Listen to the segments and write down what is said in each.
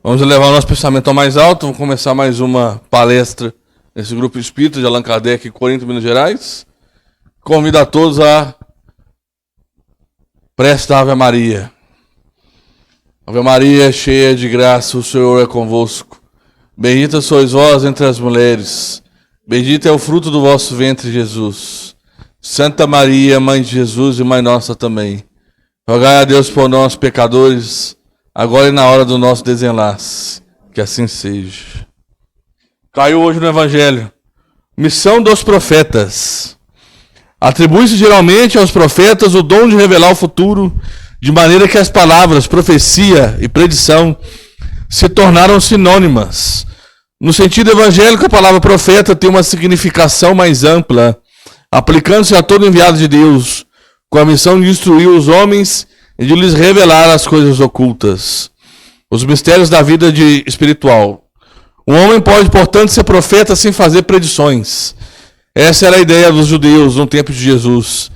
Vamos levar o nosso pensamento ao mais alto. Vamos começar mais uma palestra nesse grupo espírita de Allan Kardec em Corinto, Minas Gerais. Convido a todos a prestar Ave Maria. Ave Maria, cheia de graça, o Senhor é convosco. Bendita sois vós entre as mulheres. Bendito é o fruto do vosso ventre, Jesus. Santa Maria, Mãe de Jesus e Mãe nossa também. Rogai a Deus por nós, pecadores, agora e na hora do nosso desenlace. Que assim seja. Caiu hoje no Evangelho. Missão dos profetas. Atribui-se geralmente aos profetas o dom de revelar o futuro, de maneira que as palavras profecia e predição se tornaram sinônimas. No sentido evangélico, a palavra profeta tem uma significação mais ampla, aplicando-se a todo enviado de Deus, com a missão de instruir os homens e de lhes revelar as coisas ocultas, os mistérios da vida espiritual. Um homem pode, portanto, ser profeta sem fazer predições. Essa era a ideia dos judeus no tempo de Jesus.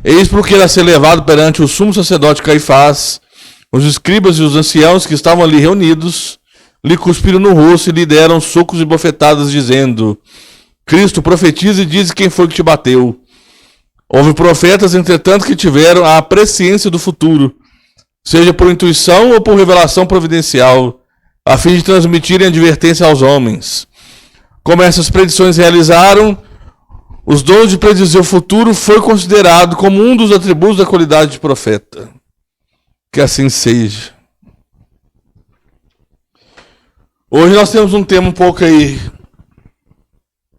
Eis porque era ser levado perante o sumo sacerdote Caifás, os escribas e os anciãos que estavam ali reunidos, lhe cuspiram no rosto e lhe deram socos e bofetadas, dizendo: Cristo, profetiza e diz quem foi que te bateu. Houve profetas, entretanto, que tiveram a presciência do futuro, seja por intuição ou por revelação providencial, a fim de transmitirem advertência aos homens. Como essas predições realizaram, os dons de predizer o futuro foi considerado como um dos atributos da qualidade de profeta. Que assim seja. Hoje nós temos um tema um pouco aí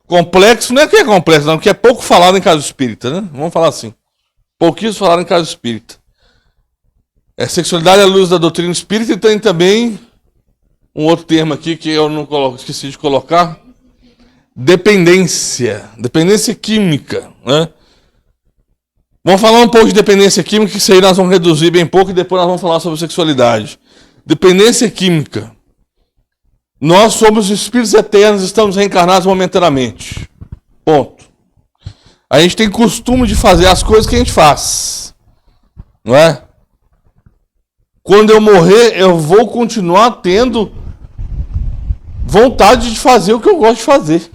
complexo, não é que é complexo, não, que é pouco falado em casa espírita, né? Vamos falar assim. Pouquíssimo falado em casa espírita. É sexualidade à luz da doutrina espírita, e tem também um outro termo aqui que eu não esqueci de colocar. Dependência. Dependência química, né? Vamos falar um pouco de dependência química, que isso aí nós vamos reduzir bem pouco, e depois nós vamos falar sobre sexualidade. Dependência química. Nós somos espíritos eternos, estamos reencarnados momentaneamente. Ponto. A gente tem costume de fazer as coisas que a gente faz. Não é? Quando eu morrer, eu vou continuar tendo vontade de fazer o que eu gosto de fazer.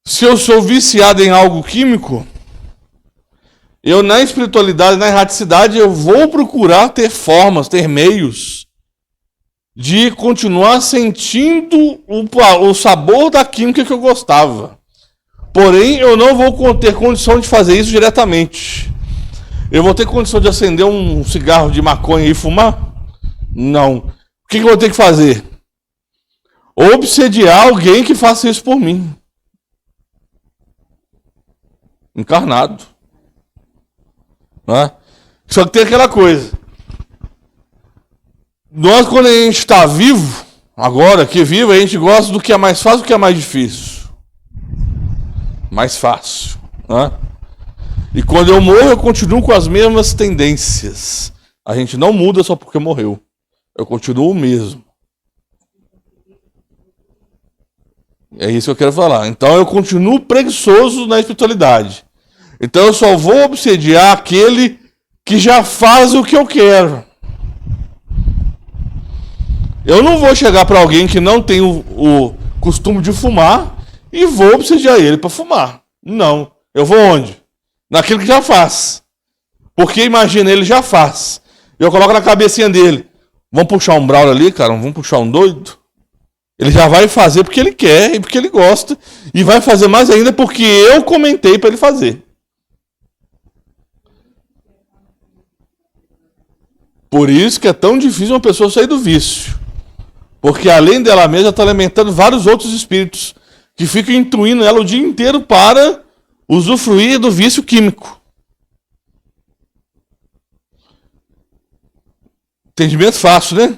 Se eu sou viciado em algo químico, eu na espiritualidade, na erraticidade, eu vou procurar ter formas, ter meios de continuar sentindo o sabor da química que eu gostava. Porém, eu não vou ter condição de fazer isso diretamente. Eu vou ter condição de acender um cigarro de maconha e fumar? Não. O que eu vou ter que fazer? Obsediar alguém que faça isso por mim. Encarnado. Não é? Só que tem aquela coisa. Nós, quando a gente está vivo, agora que vivo, a gente gosta do que é mais fácil, do que é mais difícil. Mais fácil. Né? E quando eu morro, eu continuo com as mesmas tendências. A gente não muda só porque morreu. Eu continuo o mesmo. É isso que eu quero falar. Então eu continuo preguiçoso na espiritualidade. Então eu só vou obsediar aquele que já faz o que eu quero. Eu não vou chegar para alguém que não tem o costume de fumar e vou obsediar ele para fumar. Não. Eu vou onde? Naquilo que já faz. Porque imagina, ele já faz. Eu coloco na cabecinha dele. Vamos puxar um brau ali, cara? Vamos puxar um doido? Ele já vai fazer porque ele quer e porque ele gosta. E vai fazer mais ainda porque eu comentei para ele fazer. Por isso que é tão difícil uma pessoa sair do vício. Porque além dela mesma, está alimentando vários outros espíritos que ficam intuindo ela o dia inteiro para usufruir do vício químico. Entendimento fácil, né?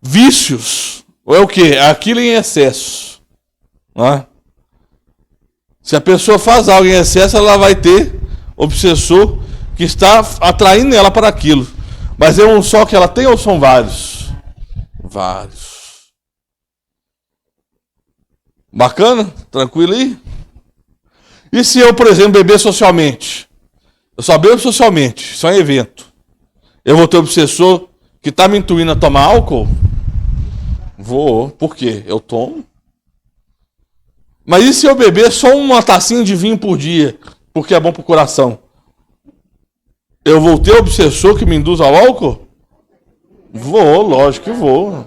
Vícios. Ou é o quê? Aquilo em excesso. Não é? Se a pessoa faz algo em excesso, ela vai ter obsessor que está atraindo ela para aquilo. Mas é um só que ela tem ou são vários? Vários. Bacana? Tranquilo aí? E se eu, por exemplo, beber socialmente? Eu só bebo socialmente, só em evento. Eu vou ter obsessor que está me intuindo a tomar álcool? Vou. Por quê? Eu tomo. Mas e se eu beber só uma tacinha de vinho por dia, porque é bom para o coração? Eu vou ter obsessor que me induz ao álcool? Vou, lógico que vou.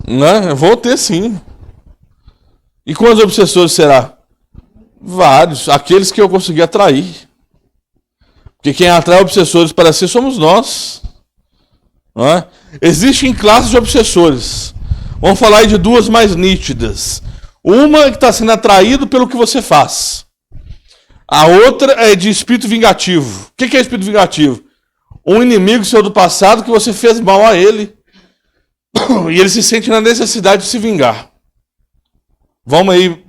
Né? Vou ter sim. E quantos obsessores será? Vários. Aqueles que eu consegui atrair. Porque quem atrai obsessores para si somos nós. Não é? Existem classes de obsessores. Vamos falar aí de duas mais nítidas. Uma que está sendo atraído pelo que você faz. A outra é de espírito vingativo. O que é espírito vingativo? Um inimigo seu do passado que você fez mal a ele. E ele se sente na necessidade de se vingar. Vamos aí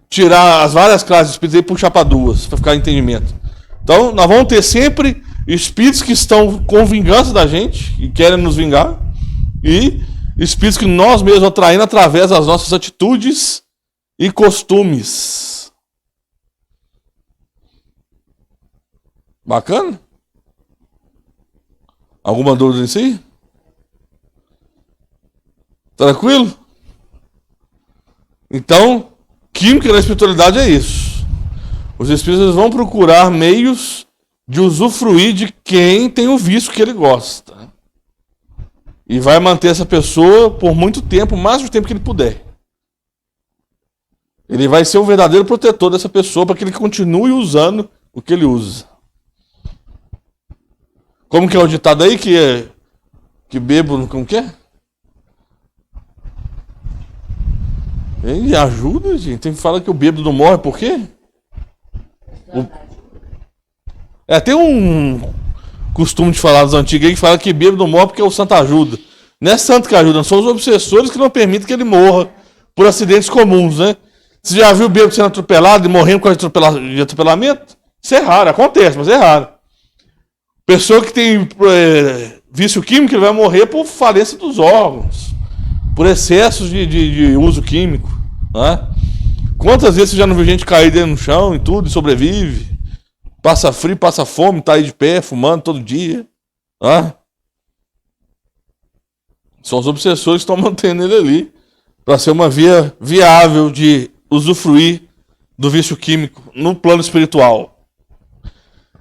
tirar as várias classes de espíritos e puxar para duas, para ficar entendimento. Então, nós vamos ter sempre espíritos que estão com vingança da gente e querem nos vingar. E espíritos que nós mesmos atraímos através das nossas atitudes e costumes. Bacana? Alguma dúvida nisso aí? Tranquilo? Então, química da espiritualidade é isso. Os espíritos vão procurar meios de usufruir de quem tem o vício que ele gosta. E vai manter essa pessoa por muito tempo, o máximo tempo que ele puder. Ele vai ser o verdadeiro protetor dessa pessoa para que ele continue usando o que ele usa. Como que é o ditado aí que bebo, como que é? Ele ajuda, gente. Tem que falar que o bêbado não morre, por quê? Tem um costume de falar dos antigos aí que fala que bêbado não morre porque o santo ajuda. Não é santo que ajuda, são os obsessores que não permitem que ele morra por acidentes comuns, né? Você já viu o bêbado sendo atropelado e morrendo com de atropelamento? Isso é raro, acontece, mas é raro. Pessoa que tem vício químico, ele vai morrer por falência dos órgãos, por excessos de uso químico. Né? Quantas vezes você já não viu gente cair dentro no chão e tudo, e sobrevive? Passa frio, passa fome, tá aí de pé, fumando todo dia. Né? São os obsessores que estão mantendo ele ali, para ser uma via viável de usufruir do vício químico no plano espiritual.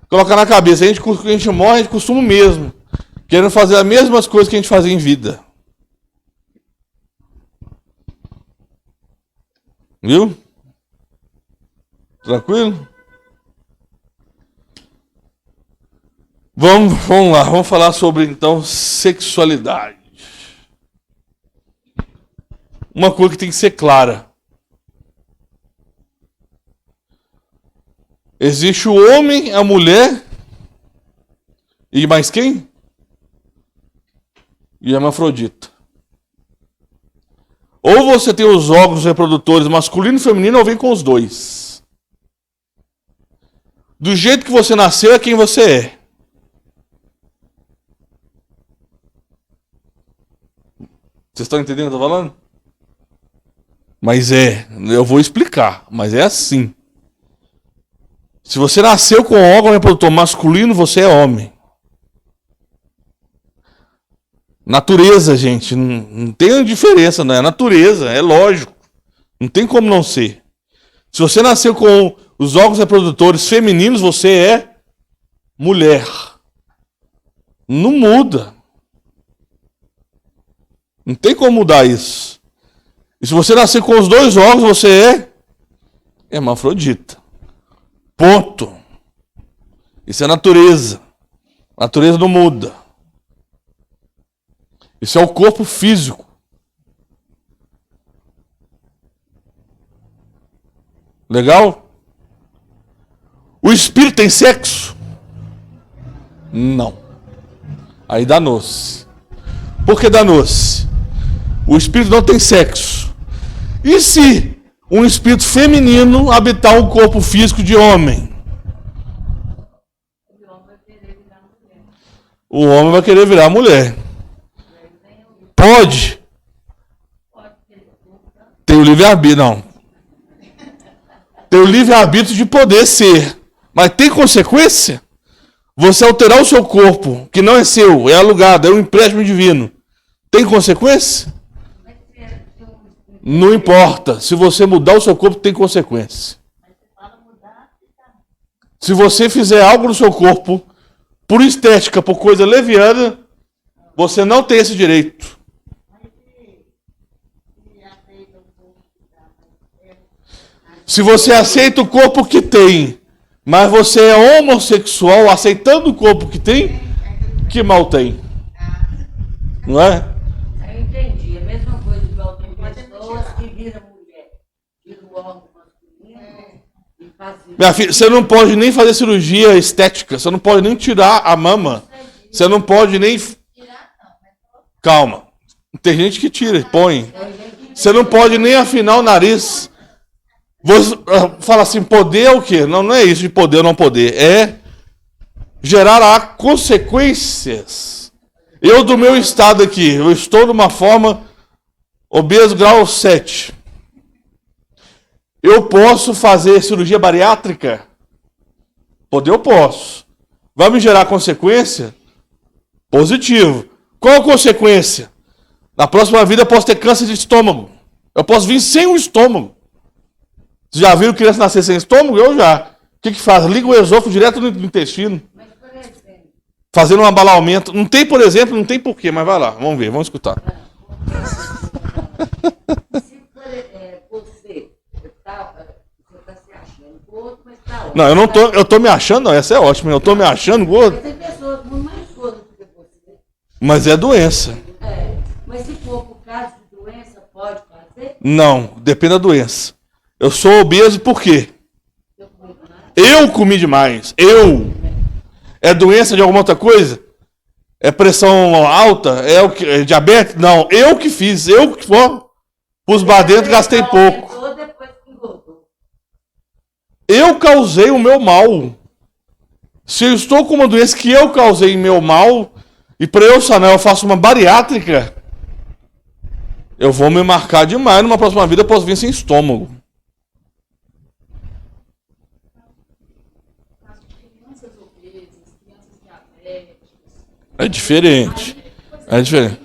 Colocar na cabeça, a gente morre, a gente costuma mesmo, querendo fazer as mesmas coisas que a gente fazia em vida. Viu? Tranquilo? Vamos lá, vamos falar sobre então sexualidade. Uma coisa que tem que ser clara. Existe o homem, a mulher e mais quem? E a hermafrodita. Ou você tem os órgãos reprodutores masculino e feminino, ou vem com os dois. Do jeito que você nasceu é quem você é. Vocês estão entendendo o que eu estou falando? Mas eu vou explicar, mas é assim. Se você nasceu com órgão reprodutor masculino, você é homem. Natureza, gente, não tem diferença, não é natureza, é lógico. Não tem como não ser. Se você nasceu com os órgãos reprodutores femininos, você é mulher. Não muda. Não tem como mudar isso. E se você nascer com os dois órgãos, você é hermafrodita. Ponto. Isso é natureza. A natureza não muda. Isso é o corpo físico. Legal? O espírito tem sexo? Não. Aí danou-se. Por que danou-se? O espírito não tem sexo. E se um espírito feminino habitar um corpo físico de homem? O homem vai querer virar mulher. Pode? Tem o livre-arbítrio, não. Tem o livre-arbítrio de poder ser. Mas tem consequência? Você alterar o seu corpo, que não é seu, é alugado, é um empréstimo divino, tem consequência? Não importa. Se você mudar o seu corpo, tem consequência. Se você fizer algo no seu corpo, por estética, por coisa leviana, você não tem esse direito. Se você aceita o corpo que tem, mas você é homossexual, aceitando o corpo que tem, que mal tem? Não é? Eu entendi. A mesma coisa igual tem pessoas que viram mulher, viram órgão masculino e fazem. Minha filha, você não pode nem fazer cirurgia estética, você não pode nem tirar a mama, você não pode nem... Calma. Tem gente que tira e põe. Você não pode nem afinar o nariz. Você fala assim, poder é o quê? Não, não é isso de poder ou não poder. É gerar consequências. Eu, do meu estado aqui, eu estou numa forma obeso grau 7. Eu posso fazer cirurgia bariátrica? Poder eu posso. Vai me gerar consequência? Positivo. Qual a consequência? Na próxima vida eu posso ter câncer de estômago. Eu posso vir sem o estômago. Vocês já viram criança nascer sem estômago? Eu já. O que faz? Liga o esôfago direto no intestino. Mas, por exemplo, Fazendo um abalamento. Não tem, por exemplo, não tem porquê, mas vai lá. Vamos ver, vamos escutar. se você está se achando gordo, mas está ótimo. Não, eu tô me achando, não, essa é ótima. Eu tô me achando gordo. Mas tem pessoas muito mais gordas do que você. Mas é doença. Mas se for por causa de doença, pode fazer? Não, depende da doença. Eu sou obeso por quê? Eu comi demais. Eu. É doença de alguma outra coisa? É pressão alta? É o que? É diabetes? Não, eu que fiz. Eu que pus bar dentro, gastei pouco. Depois que engordou. Eu causei o meu mal. Se eu estou com uma doença que eu causei em meu mal, e para eu sanar eu faço uma bariátrica, eu vou me marcar demais. Numa próxima vida eu posso vir sem estômago. É diferente. É diferente.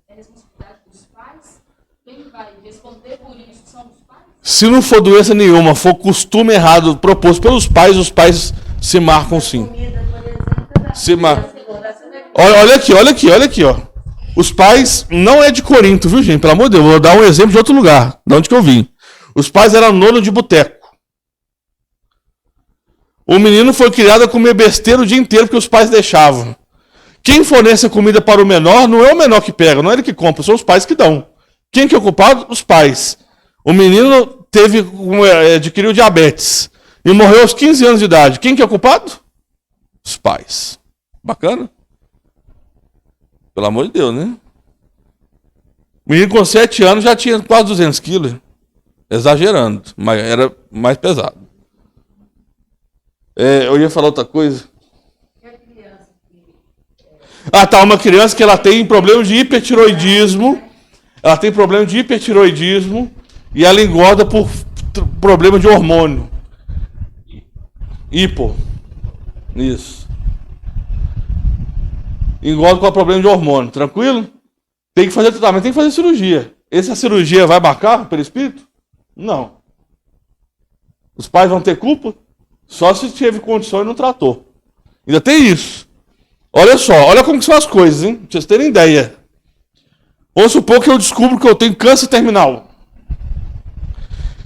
É responsabilidade dos pais? Quem vai responder por isso são os pais? Se não for doença nenhuma, for costume errado proposto pelos pais, os pais se marcam sim. Comida, por exemplo, Se mar... Olha aqui, ó. Os pais não é de Corinto, viu, gente? Pelo amor de Deus, vou dar um exemplo de outro lugar, de onde que eu vim. Os pais eram nono de boteco. O menino foi criado a comer besteira o dia inteiro porque os pais deixavam. Quem fornece a comida para o menor não é o menor que pega, não é ele que compra, são os pais que dão. Quem que é o culpado? Os pais. O menino adquiriu diabetes e morreu aos 15 anos de idade. Quem que é o culpado? Os pais. Bacana? Pelo amor de Deus, né? O menino com 7 anos já tinha quase 200 quilos. Exagerando, mas era mais pesado. Eu ia falar outra coisa. Ah, tá, uma criança que ela tem problema de hipertiroidismo. Ela tem problema de hipertiroidismo e ela engorda por problema de hormônio. Hipo. Isso. Engorda com problema de hormônio, tranquilo? Tem que fazer tratamento, tem que fazer cirurgia. Essa cirurgia vai marcar pelo espírito? Não. Os pais vão ter culpa? Só se teve condição e não tratou. Ainda tem isso. Olha só, olha como que são as coisas, hein? Pra vocês terem ideia. Vamos supor que eu descubro que eu tenho câncer terminal.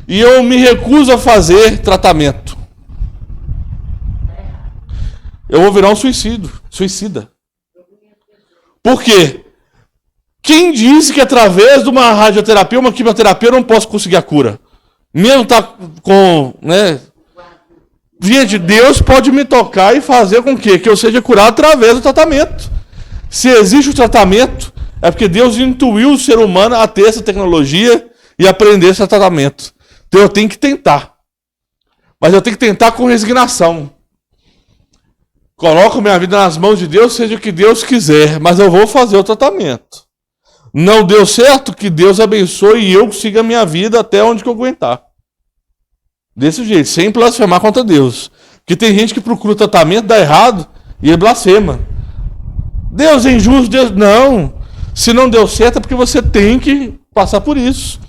E eu me recuso a fazer tratamento. Eu vou virar um suicida. Por quê? Quem disse que através de uma radioterapia, uma quimioterapia, eu não posso conseguir a cura? Mesmo tá com, né? Via de Deus pode me tocar e fazer com que eu seja curado através do tratamento. Se existe o tratamento, é porque Deus intuiu o ser humano a ter essa tecnologia e aprender esse tratamento. Então eu tenho que tentar. Mas eu tenho que tentar com resignação. Coloco minha vida nas mãos de Deus, seja o que Deus quiser, mas eu vou fazer o tratamento. Não deu certo, que Deus abençoe e eu siga a minha vida até onde que eu aguentar. Desse jeito, sem blasfemar contra Deus. Porque tem gente que procura tratamento, dá errado, E ele blasfema. Deus é injusto, Deus... Não. Se não deu certo é porque você tem que passar por isso.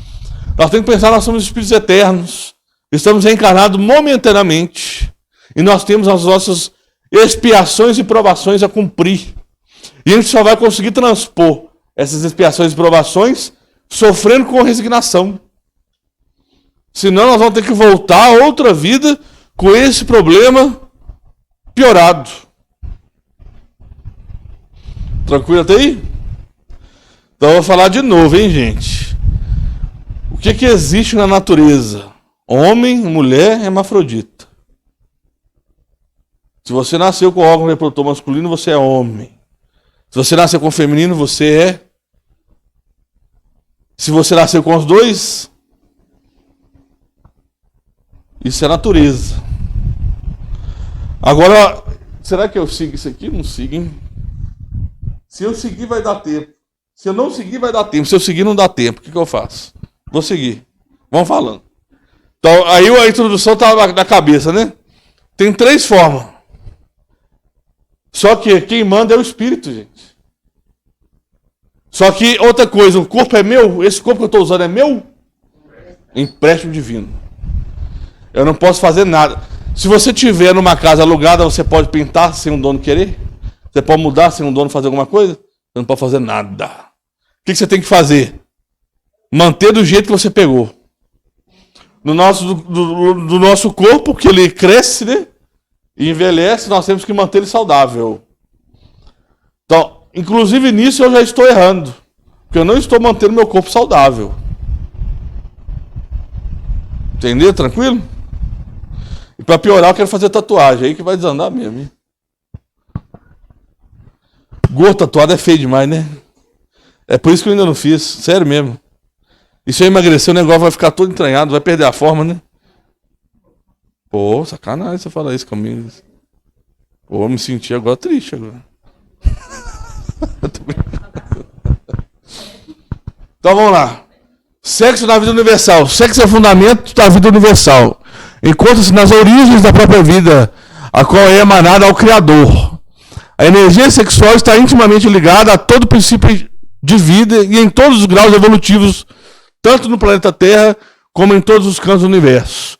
Nós temos que pensar que nós somos espíritos eternos. Estamos reencarnados momentaneamente. E nós temos as nossas expiações e provações a cumprir. E a gente só vai conseguir transpor essas expiações e provações sofrendo com resignação. Senão nós vamos ter que voltar a outra vida com esse problema piorado. Tranquilo até aí? Então eu vou falar de novo, hein, gente? O que existe na natureza? Homem, mulher, hermafrodita. Se você nasceu com órgão reprodutor masculino, você é homem. Se você nasceu com feminino, você é. Se você nasceu com os dois, isso é natureza. Agora, será que eu sigo isso aqui? Não sigo, hein? Se eu seguir, vai dar tempo. Se eu não seguir, vai dar tempo. Se eu seguir, não dá tempo. O que eu faço? Vou seguir. Vamos falando. Então, aí a introdução estava na cabeça, né? Tem 3 formas. Só que quem manda é o espírito, gente. Só que outra coisa, o corpo é meu? Esse corpo que eu estou usando é meu? Empréstimo divino. Eu não posso fazer nada. Se você tiver numa casa alugada, você pode pintar sem um dono querer? Você pode mudar sem um dono fazer alguma coisa? Você não pode fazer nada. O que você tem que fazer? Manter do jeito que você pegou. No do nosso corpo, que ele cresce, né? E envelhece, nós temos que manter ele saudável. Então, inclusive nisso eu já estou errando. Porque eu não estou mantendo meu corpo saudável. Entendeu? Tranquilo? E para piorar, eu quero fazer tatuagem. Aí que vai desandar mesmo, hein? Gordo tatuado é feio demais, né? É por isso que eu ainda não fiz. Sério mesmo. E se eu emagrecer, o negócio vai ficar todo entranhado, vai perder a forma, né? Pô, sacanagem você falar isso comigo. Pô, eu me senti agora triste agora. Então vamos lá. Sexo na vida universal. Sexo é o fundamento da vida universal. Encontra-se nas origens da própria vida, a qual é emanada ao Criador. A energia sexual está intimamente ligada a todo princípio de vida e em todos os graus evolutivos, tanto no planeta Terra como em todos os cantos do universo.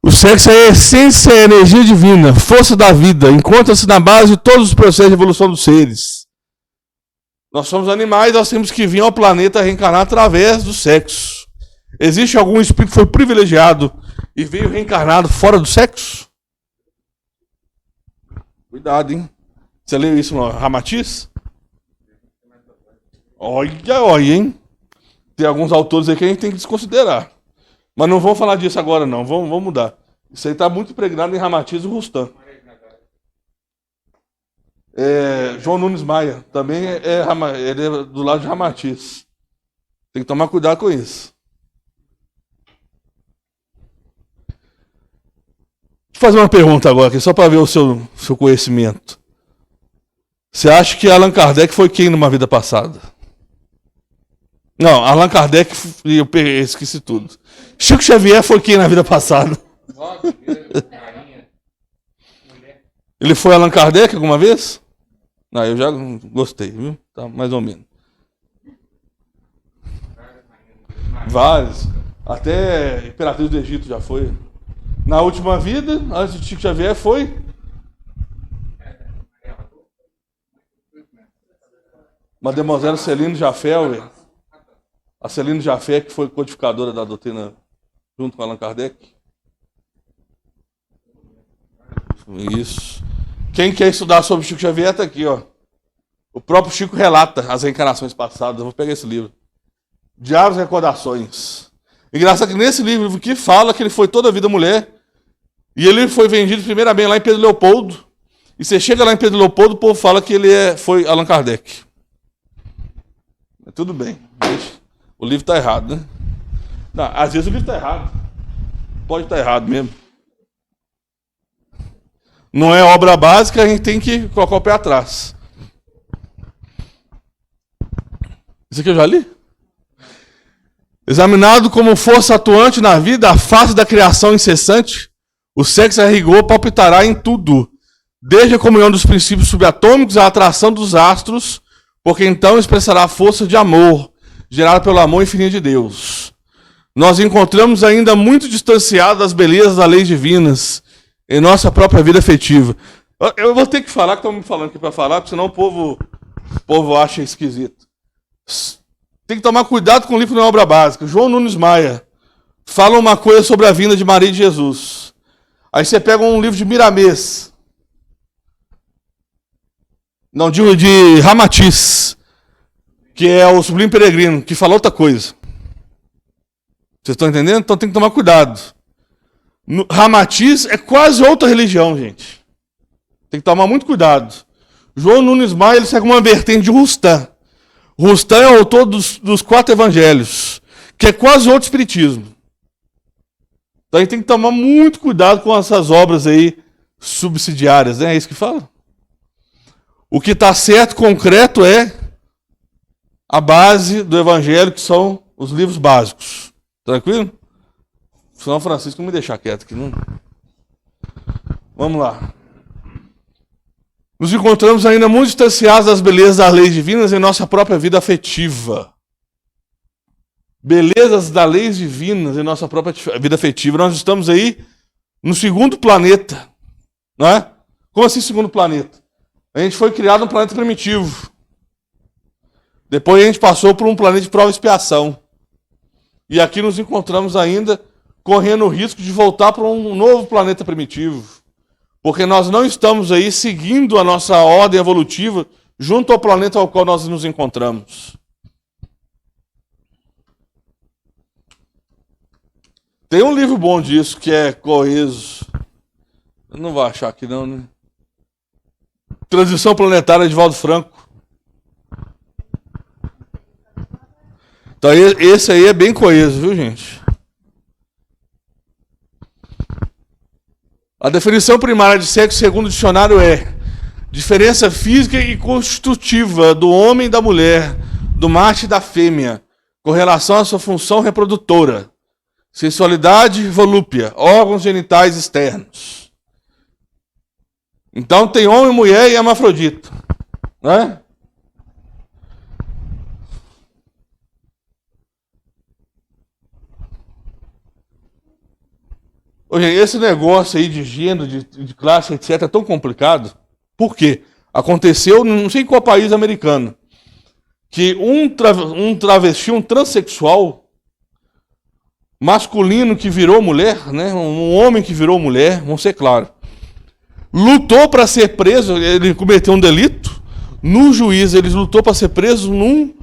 O sexo é a essência e a energia divina, força da vida, encontra-se na base de todos os processos de evolução dos seres. Nós somos animais, nós temos que vir ao planeta reencarnar através do sexo. Existe algum espírito que foi privilegiado e veio reencarnado fora do sexo? Cuidado, hein? Você leu isso no Ramatiz? Olha, hein? Tem alguns autores aí que a gente tem que desconsiderar. Mas não vamos falar disso agora, não. Vamos mudar. Isso aí está muito impregnado em Ramatiz e Rustam. João Nunes Maia. Também ele é do lado de Ramatiz. Tem que tomar cuidado com isso. Deixa eu fazer uma pergunta agora aqui, só para ver o seu conhecimento. Você acha que Allan Kardec foi quem numa vida passada? Não, Allan Kardec, eu esqueci tudo. Chico Xavier foi quem na vida passada? Ele foi Allan Kardec alguma vez? Não, eu já gostei, viu? Tá mais ou menos. Vários. Até Imperatriz do Egito já foi. Na última vida, antes de Chico Xavier, foi Mademoiselle Celine Jafé, a Celine Jafé, que foi codificadora da doutrina junto com Allan Kardec. Isso. Quem quer estudar sobre Chico Xavier está aqui, ó. O próprio Chico relata as reencarnações passadas. Eu vou pegar esse livro. Diários e Recordações. Engraçado que nesse livro que fala que ele foi toda a vida mulher. E ele foi vendido primeiramente lá em Pedro Leopoldo. E você chega lá em Pedro Leopoldo, o povo fala que ele foi Allan Kardec. Mas tudo bem. O livro está errado, né? Não, às vezes o livro está errado. Pode estar errado mesmo. Não é obra básica, a gente tem que colocar o pé atrás. Isso aqui eu já li? Examinado como força atuante na vida, a face da criação incessante, o sexo a rigor palpitará em tudo, desde a comunhão dos princípios subatômicos à atração dos astros, porque então expressará a força de amor, gerada pelo amor infinito de Deus. Nós encontramos ainda muito distanciado das belezas das leis divinas em nossa própria vida afetiva. Eu vou ter que falar, que estão me falando aqui para falar, porque senão o povo acha esquisito. Tem que tomar cuidado com o livro da obra básica. João Nunes Maia fala uma coisa sobre a vinda de Maria e de Jesus. Aí você pega um livro de Miramês, não, de Ramatiz, que é o Sublime Peregrino, que fala outra coisa. Vocês estão entendendo? Então tem que tomar cuidado. Ramatiz é quase outra religião, gente. Tem que tomar muito cuidado. João Nunes Maia, ele segue uma vertente de Rustam. Rustam é o autor dos 4 evangelhos, que é quase outro espiritismo. Então a gente tem que tomar muito cuidado com essas obras aí subsidiárias, né? É isso que fala? O que está certo, concreto, é a base do evangelho, que são os livros básicos. Tranquilo? Senão Francisco não me deixar quieto aqui, não. Vamos lá. Nos encontramos ainda muito distanciados das belezas das leis divinas em nossa própria vida afetiva. Belezas das leis divinas em nossa própria vida afetiva. Nós estamos aí no segundo planeta. Não é? Como assim segundo planeta? A gente foi criado num planeta primitivo. Depois a gente passou por um planeta de prova e expiação. E aqui nos encontramos ainda correndo o risco de voltar para um novo planeta primitivo. Porque nós não estamos aí seguindo a nossa ordem evolutiva junto ao planeta ao qual nós nos encontramos. Tem um livro bom disso, que é Coeso. Eu não vou achar aqui não, né? Transição Planetária de Valdo Franco. Então esse aí é bem coeso, viu, gente? A definição primária de sexo, segundo o dicionário, é diferença física e constitutiva do homem e da mulher, do macho e da fêmea, com relação à sua função reprodutora, sensualidade, volúpia, órgãos genitais externos. Então tem homem, mulher e hermafrodita, né? Hoje, esse negócio aí de gênero, de classe, etc., é tão complicado. Por quê? Aconteceu, não sei em qual país americano, que um travesti, um transexual masculino que virou mulher, né, um homem que virou mulher, vamos ser claros, lutou para ser preso, ele cometeu um delito, no juízo ele lutou para ser preso num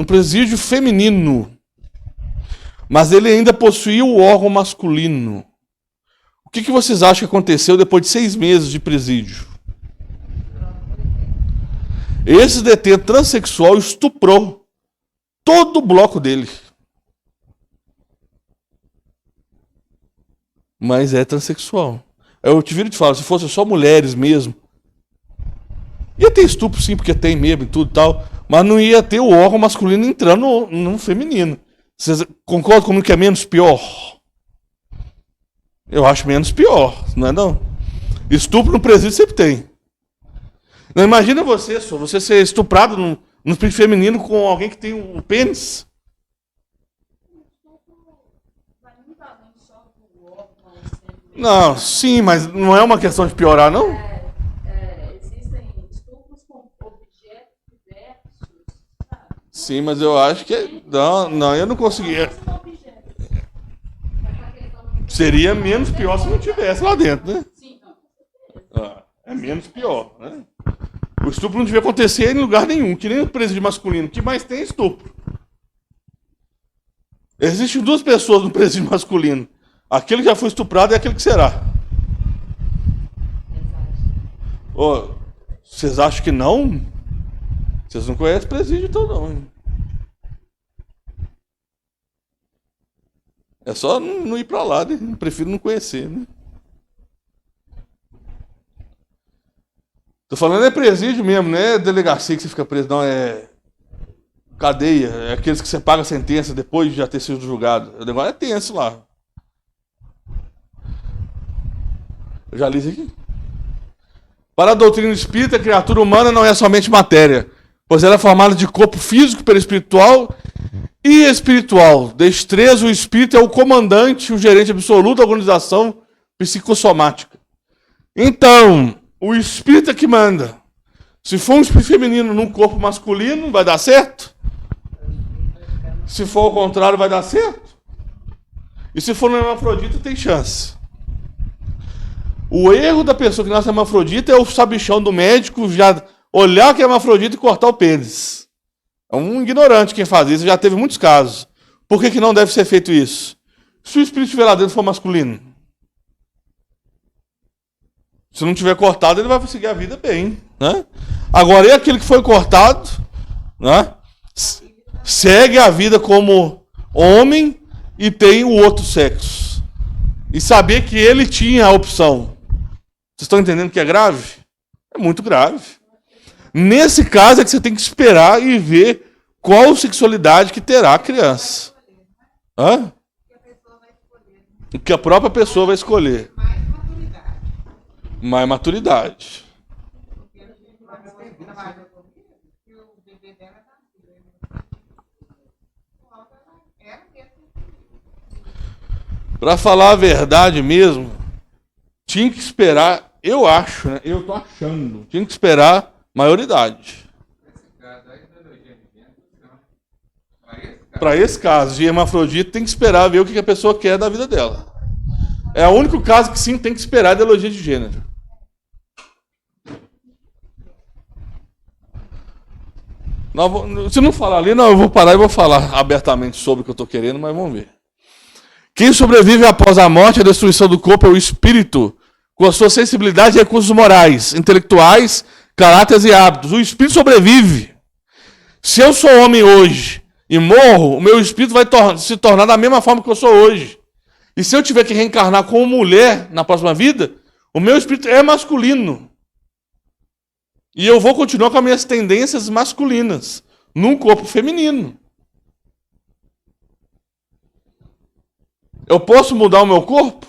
presídio feminino, mas ele ainda possuía o órgão masculino. O que vocês acham que aconteceu depois de 6 meses de presídio? Esse detento transexual estuprou todo o bloco dele. Mas é transexual. Eu te viro e te falo, se fosse só mulheres mesmo, ia ter estupro sim, porque tem mesmo e tudo e tal, mas não ia ter o órgão masculino entrando no feminino. Vocês concordam comigo que é menos pior? Eu acho menos pior, não é não? Estupro no presídio sempre tem. Não, imagina você ser estuprado no presídio feminino com alguém que tem um pênis. Não, sim, mas não é uma questão de piorar, não? Existem estupros com objetos diversos, sabe? Sim, mas eu acho que... Não, eu não conseguia. Seria menos pior se não tivesse lá dentro, né? Sim, não. É menos pior, né? O estupro não devia acontecer em lugar nenhum, que nem o presídio masculino. O que mais tem é estupro. Existem 2 pessoas no presídio masculino. Aquele que já foi estuprado e aquele que será. Oh, vocês acham que não? Vocês não conhecem presídio então não, hein? É só não ir pra lá, né? Prefiro não conhecer, né? Tô falando é presídio mesmo, não é delegacia que você fica preso, não, é cadeia, é aqueles que você paga a sentença depois de já ter sido julgado. O negócio é tenso lá. Eu já li isso aqui. Para a doutrina espírita, a criatura humana não é somente matéria, pois ela é formada de corpo físico, perispiritual e espiritual. Destes três, o espírito é o comandante, o gerente absoluto da organização psicossomática. Então, o espírito é que manda. Se for um espírito feminino num corpo masculino, vai dar certo? Se for o contrário, vai dar certo? E se for no hermafrodita, tem chance. O erro da pessoa que nasce hermafrodita é o sabichão do médico já olhar que é hermafrodita e cortar o pênis. É um ignorante quem faz isso, já teve muitos casos. Por que não deve ser feito isso? Se o espírito estiver lá dentro for masculino. Se não tiver cortado, ele vai seguir a vida bem. Né? Agora, e aquele que foi cortado, né? Segue a vida como homem e tem o outro sexo. E saber que ele tinha a opção. Vocês estão entendendo que é grave? É muito grave. Nesse caso é que você tem que esperar e ver qual sexualidade que terá a criança. Hã? O que a própria pessoa vai escolher. Mais maturidade. Para falar a verdade mesmo, tinha que esperar, eu acho, né? Eu tô achando, tinha que esperar maioridade. Para esse caso de hermafrodita, tem que esperar ver o que a pessoa quer da vida dela. É o único caso que sim tem que esperar a ideologia de gênero. Se não falar ali, não, eu vou parar e vou falar abertamente sobre o que eu estou querendo, mas vamos ver. Quem sobrevive após a morte e a destruição do corpo é o espírito, com a sua sensibilidade e recursos morais, intelectuais, caráteres e hábitos. O espírito sobrevive. Se eu sou homem hoje e morro, o meu espírito vai se tornar da mesma forma que eu sou hoje. E se eu tiver que reencarnar como mulher na próxima vida, o meu espírito é masculino. E eu vou continuar com as minhas tendências masculinas, num corpo feminino. Eu posso mudar o meu corpo?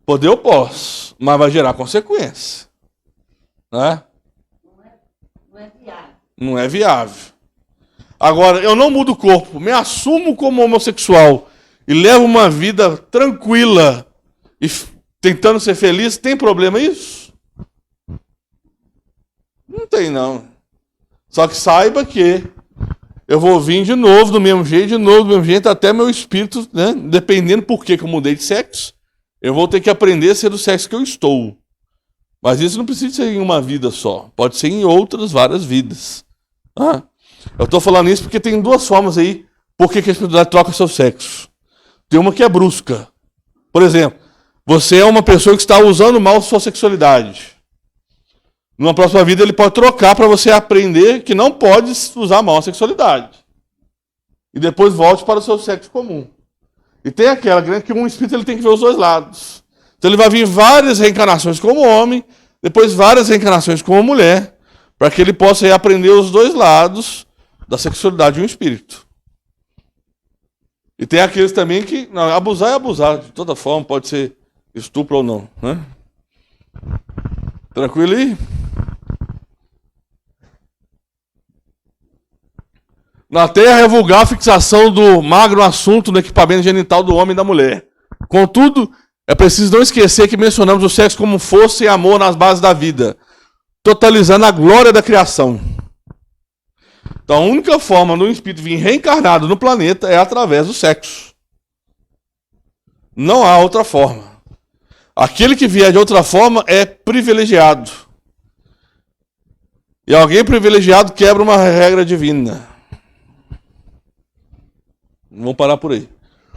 Poder eu posso, mas vai gerar consequência. Né? Não é viável. Não é viável. Agora, eu não mudo o corpo, me assumo como homossexual e levo uma vida tranquila e tentando ser feliz, tem problema isso? Não tem, não. Só que saiba que eu vou vir de novo do mesmo jeito, até meu espírito, né? Dependendo por que eu mudei de sexo, eu vou ter que aprender a ser do sexo que eu estou. Mas isso não precisa ser em uma vida só. Pode ser em outras várias vidas. Ah, eu estou falando isso porque tem duas formas aí por que a espiritualidade troca seu sexo. Tem uma que é brusca. Por exemplo, você é uma pessoa que está usando mal sua sexualidade. Numa próxima vida ele pode trocar para você aprender que não pode usar mal a sexualidade. E depois volte para o seu sexo comum. E tem aquela que um espírito ele tem que ver os dois lados. Então ele vai vir várias reencarnações como homem, depois várias reencarnações como mulher, para que ele possa aprender os dois lados da sexualidade de um espírito. E tem aqueles também que não, abusar é abusar, de toda forma, pode ser estupro ou não. Né? Tranquilo aí? Na Terra é vulgar a fixação do magro assunto no equipamento genital do homem e da mulher. Contudo, é preciso não esquecer que mencionamos o sexo como força e amor nas bases da vida, totalizando a glória da criação. Então, a única forma do espírito vir reencarnado no planeta é através do sexo. Não há outra forma. Aquele que vier de outra forma é privilegiado. E alguém privilegiado quebra uma regra divina. Vamos parar por aí.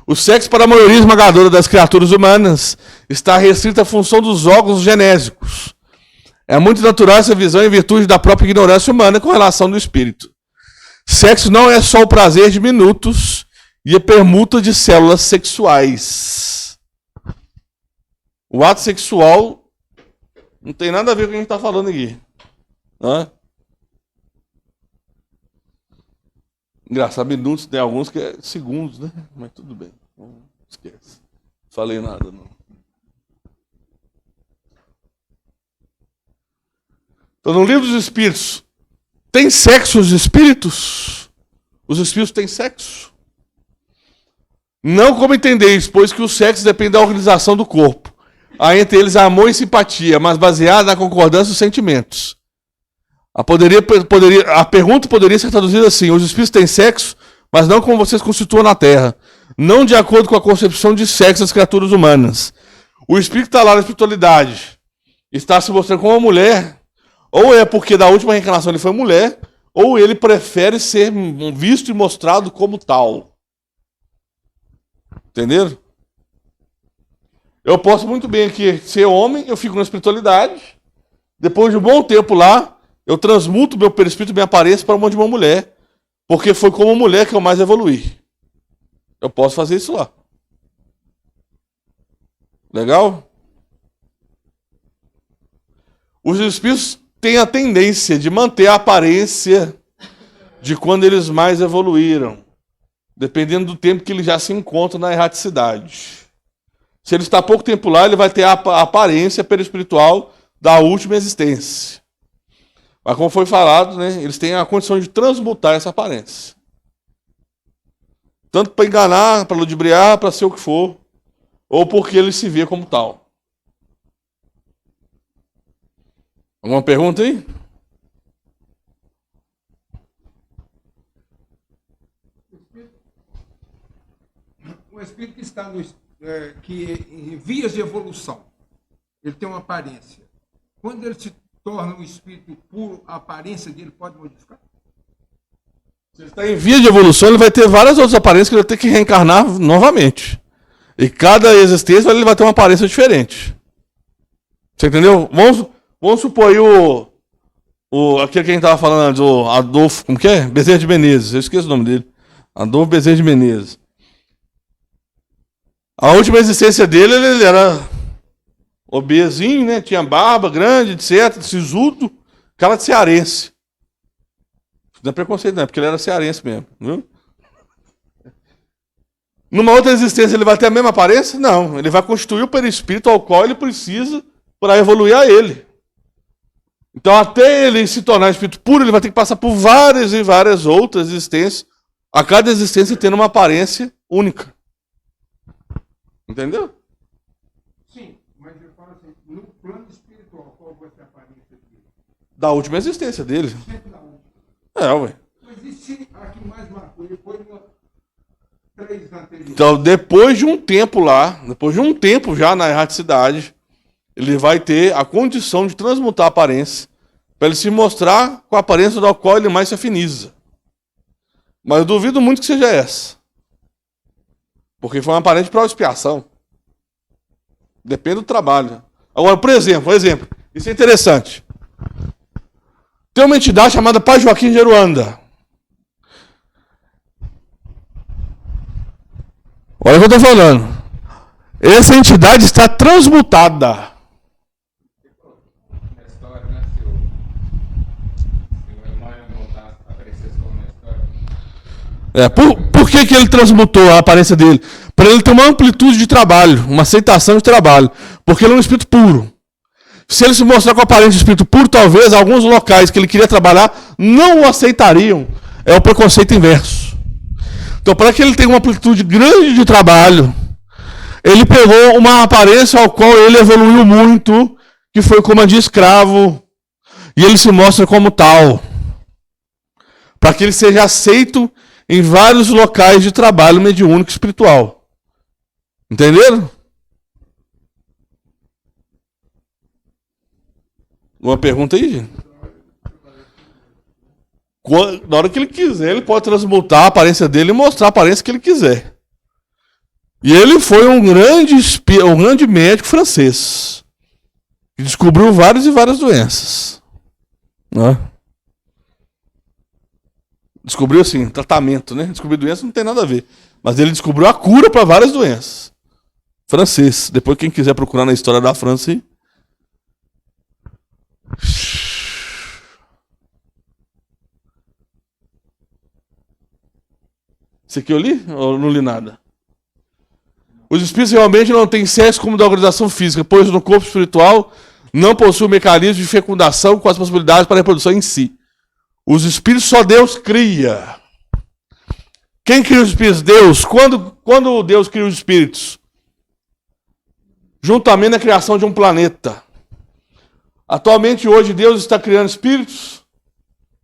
O sexo, para a maioria esmagadora das criaturas humanas, está restrito à função dos órgãos genésicos. É muito natural essa visão em virtude da própria ignorância humana com relação do espírito. Sexo não é só o prazer de minutos e a permuta de células sexuais. O ato sexual não tem nada a ver com o que a gente está falando aqui. Hã? Engraçado, minutos, tem alguns que é segundos, né? Mas tudo bem, não esquece. Falei nada, não. Então, no livro dos Espíritos, tem sexo os espíritos? Os espíritos têm sexo? Não como entendeis, pois que o sexo depende da organização do corpo. Há entre eles amor e simpatia, mas baseada na concordância dos sentimentos. A pergunta poderia ser traduzida assim: os espíritos têm sexo, mas não como vocês constituam na Terra. Não de acordo com a concepção de sexo das criaturas humanas. O espírito está lá na espiritualidade, está se mostrando como uma mulher, ou é porque da última reencarnação ele foi mulher, ou ele prefere ser visto e mostrado como tal. Entenderam? Eu posso muito bem aqui ser homem, eu fico na espiritualidade, depois de um bom tempo lá, eu transmuto meu perispírito, minha aparência para uma de uma mulher, porque foi como mulher que eu mais evoluí. Eu posso fazer isso lá. Legal? Os espíritos têm a tendência de manter a aparência de quando eles mais evoluíram, dependendo do tempo que ele já se encontra na erraticidade. Se ele está há pouco tempo lá, ele vai ter a aparência perispiritual da última existência. Mas como foi falado, né, eles têm a condição de transmutar essa aparência. Tanto para enganar, para ludibriar, para ser o que for, ou porque ele se vê como tal. Alguma pergunta aí? O espírito que está em vias de evolução, ele tem uma aparência. Quando ele se torna um espírito puro, a aparência dele pode modificar? Se ele está em via de evolução, ele vai ter várias outras aparências que ele vai ter que reencarnar novamente. E cada existência ele vai ter uma aparência diferente. Você entendeu? Vamos supor aí aquele que a gente estava falando antes, o Adolfo, como que é? Bezerra de Menezes, eu esqueço o nome dele. Adolfo Bezerra de Menezes. A última existência dele, ele era obesinho, né? Tinha barba grande, etc, sisudo, cara de cearense. Não é preconceito, não, é porque ele era cearense mesmo, viu? Numa outra existência ele vai ter a mesma aparência? Não, ele vai constituir o perispírito ao qual ele precisa para evoluir a ele. Então, até ele se tornar espírito puro, ele vai ter que passar por várias e várias outras existências, a cada existência tendo uma aparência única. Entendeu? Sim, mas eu falo assim, no plano espiritual, qual vai ser a aparência dele? Da última existência dele. Sempre da última. Ué. Mas e se aqui mais marcou? Ele foi uma 3 anteriores. Então, depois de um tempo lá, depois de um tempo já na erraticidade, ele vai ter a condição de transmutar a aparência para ele se mostrar com a aparência da qual ele mais se afiniza. Mas eu duvido muito que seja essa. Porque foi uma aparência para expiação. Depende do trabalho. Agora, por exemplo, isso é interessante. Tem uma entidade chamada Pai Joaquim de Aruanda. Olha o que eu estou falando. Essa entidade está transmutada. Na história, né? Se o Emmanuel aparecesse como na história. Por que ele transmutou a aparência dele? Para ele ter uma amplitude de trabalho, uma aceitação de trabalho. Porque ele é um espírito puro. Se ele se mostrar com a aparência de espírito puro, talvez alguns locais que ele queria trabalhar não o aceitariam. É o preconceito inverso. Então, para que ele tenha uma amplitude grande de trabalho, ele pegou uma aparência ao qual ele evoluiu muito, que foi como a de escravo, e ele se mostra como tal. Para que ele seja aceito em vários locais de trabalho mediúnico espiritual. Entenderam? Uma pergunta aí, gente? Na hora que ele quiser, ele pode transmutar a aparência dele e mostrar a aparência que ele quiser. E ele foi um grande médico francês. Que descobriu várias e várias doenças. Né? Descobriu assim, tratamento, né? Descobrir doença não tem nada a ver. Mas ele descobriu a cura para várias doenças. Francês. Depois quem quiser procurar na história da França aí. Isso aqui eu li ou não li nada? Os espíritos realmente não têm sexo como da organização física, pois no corpo espiritual Não possui um mecanismo de fecundação com as possibilidades para a reprodução em si. Os espíritos só Deus cria. Quem cria os espíritos? Deus. Quando Deus cria os espíritos? Juntamente na criação de um planeta. Atualmente, hoje, Deus está criando espíritos?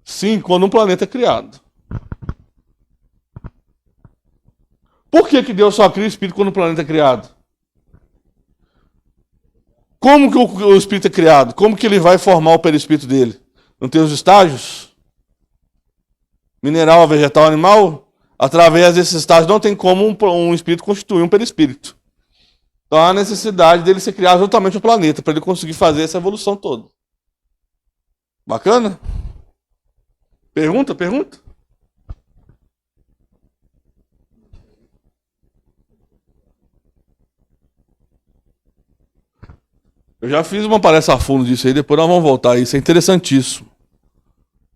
Sim, quando um planeta é criado. Por que Deus só cria espírito quando o planeta é criado? Como que o espírito é criado? Como que ele vai formar o perispírito dele? Não tem os estágios? Mineral, vegetal, animal? Através desses estágios não tem como um espírito constituir um perispírito. Então há necessidade dele ser criado juntamente no planeta, para ele conseguir fazer essa evolução toda. Bacana? Pergunta? Eu já fiz uma palestra a fundo disso aí, depois nós vamos voltar a isso. É interessantíssimo.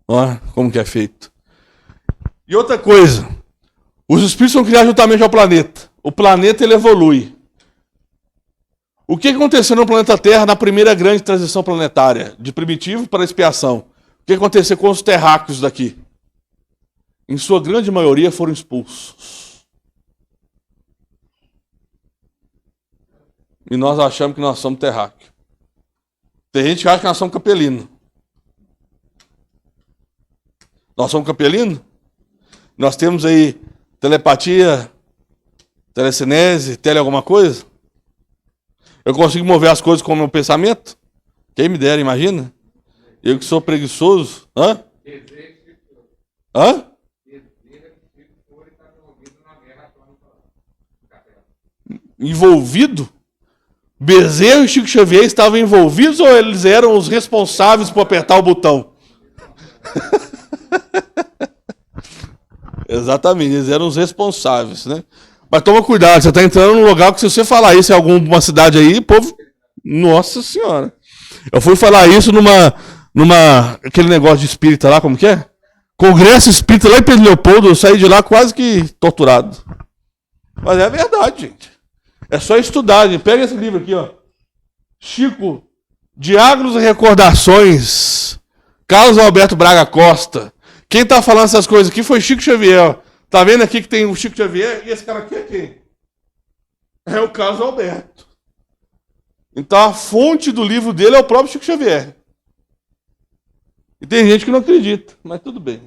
Olha como que é feito. E outra coisa, os espíritos são criados juntamente ao planeta. O planeta ele evolui. O que aconteceu no planeta Terra na primeira grande transição planetária, de primitivo para expiação? O que aconteceu com os terráqueos daqui? Em sua grande maioria foram expulsos. E nós achamos que nós somos terráqueos. Tem gente que acha que nós somos capelinos. Nós somos capelinos? Nós temos aí telepatia, telecinese, tele alguma coisa? Eu consigo mover as coisas com o meu pensamento? Quem me dera, imagina? Eu que sou preguiçoso. Hã? Hã? Envolvido? Bezerra e Chico Xavier estavam envolvidos ou eles eram os responsáveis por apertar o botão? Exatamente, eles eram os responsáveis, né? Mas toma cuidado, você está entrando num lugar que se você falar isso em alguma cidade aí, povo... Nossa Senhora. Eu fui falar isso aquele negócio de espírita lá, como que é? Congresso espírita lá em Pedro Leopoldo, eu saí de lá quase que torturado. Mas é verdade, gente. É só estudar, gente. Pega esse livro aqui, ó. Chico, Diálogos e Recordações, Carlos Alberto Braga Costa. Quem está falando essas coisas aqui foi Chico Xavier, ó. Tá vendo aqui que tem o Chico Xavier e esse cara aqui é quem? É o Carlos Alberto. Então a fonte do livro dele é o próprio Chico Xavier. E tem gente que não acredita, mas tudo bem.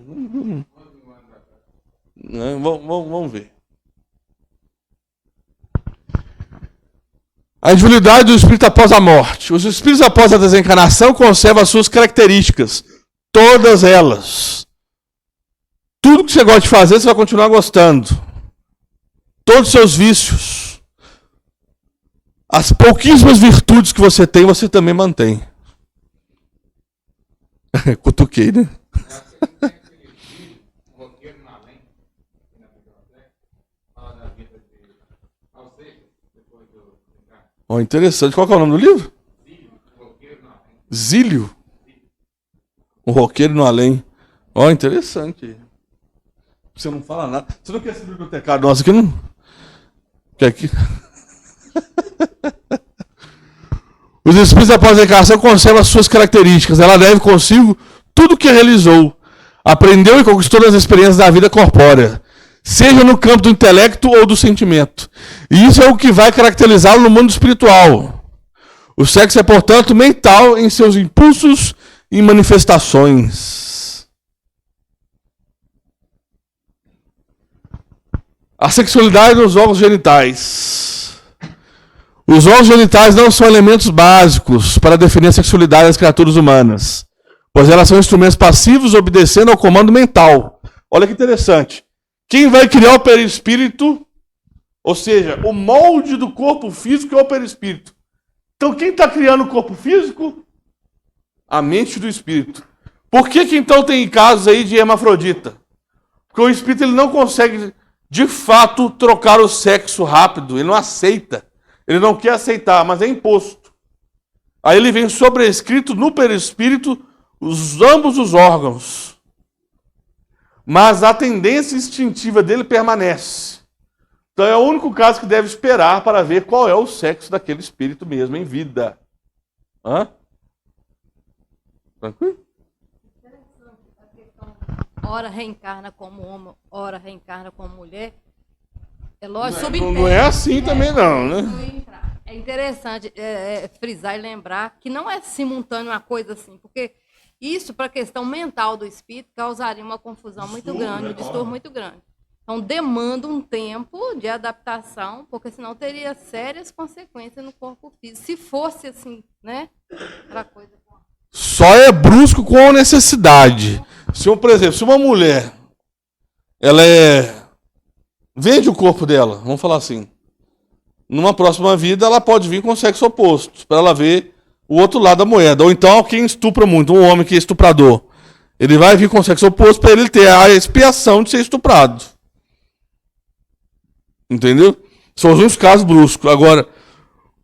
Vamos ver. A individualidade do espírito após a morte. Os espíritos após a desencarnação conservam as suas características. Todas elas. Tudo que você gosta de fazer, você vai continuar gostando. Todos os seus vícios. As pouquíssimas virtudes que você tem, você também mantém. Cutuquei, né? Oh, interessante. Qual que é o nome do livro? Zílio. Um roqueiro no além. Ó, interessante. Você não fala nada. Você não quer ser bibliotecário nosso aqui, não? Quer aqui? Os espíritos após a encarnação conservam as suas características. Ela leva consigo tudo o que realizou. Aprendeu e conquistou nas experiências da vida corpórea. Seja no campo do intelecto ou do sentimento. E isso é o que vai caracterizá-lo no mundo espiritual. O sexo é, portanto, mental em seus impulsos e manifestações. A sexualidade nos órgãos genitais. Os órgãos genitais não são elementos básicos para definir a sexualidade das criaturas humanas, pois elas são instrumentos passivos obedecendo ao comando mental. Olha que interessante. Quem vai criar o perispírito, ou seja, o molde do corpo físico é o perispírito. Então quem está criando o corpo físico? A mente do espírito. Por que então tem casos aí de hermafrodita? Porque o espírito ele não consegue, de fato, trocar o sexo rápido. Ele não aceita. Ele não quer aceitar, mas é imposto. Aí ele vem sobrescrito no perispírito ambos os órgãos. Mas a tendência instintiva dele permanece. Então é o único caso que deve esperar para ver qual é o sexo daquele espírito mesmo em vida. Hã? Tranquilo? A questão, ora reencarna como homem, ora reencarna como mulher. É lógico, Não é assim também não, né? É interessante frisar e lembrar que não é simultâneo uma coisa assim, porque isso, para a questão mental do espírito, causaria uma confusão muito grande, um distúrbio muito grande. Então, demanda um tempo de adaptação, porque senão teria sérias consequências no corpo físico. Se fosse assim, né? Aquela coisa. Só é brusco com a necessidade. Por exemplo, se uma mulher ela vende o corpo dela, vamos falar assim. Numa próxima vida, ela pode vir com o sexo oposto, para ela ver o outro lado da moeda. Ou então, quem estupra muito, um homem que é estuprador, ele vai vir com o sexo oposto para ele ter a expiação de ser estuprado. Entendeu? São uns casos bruscos. Agora,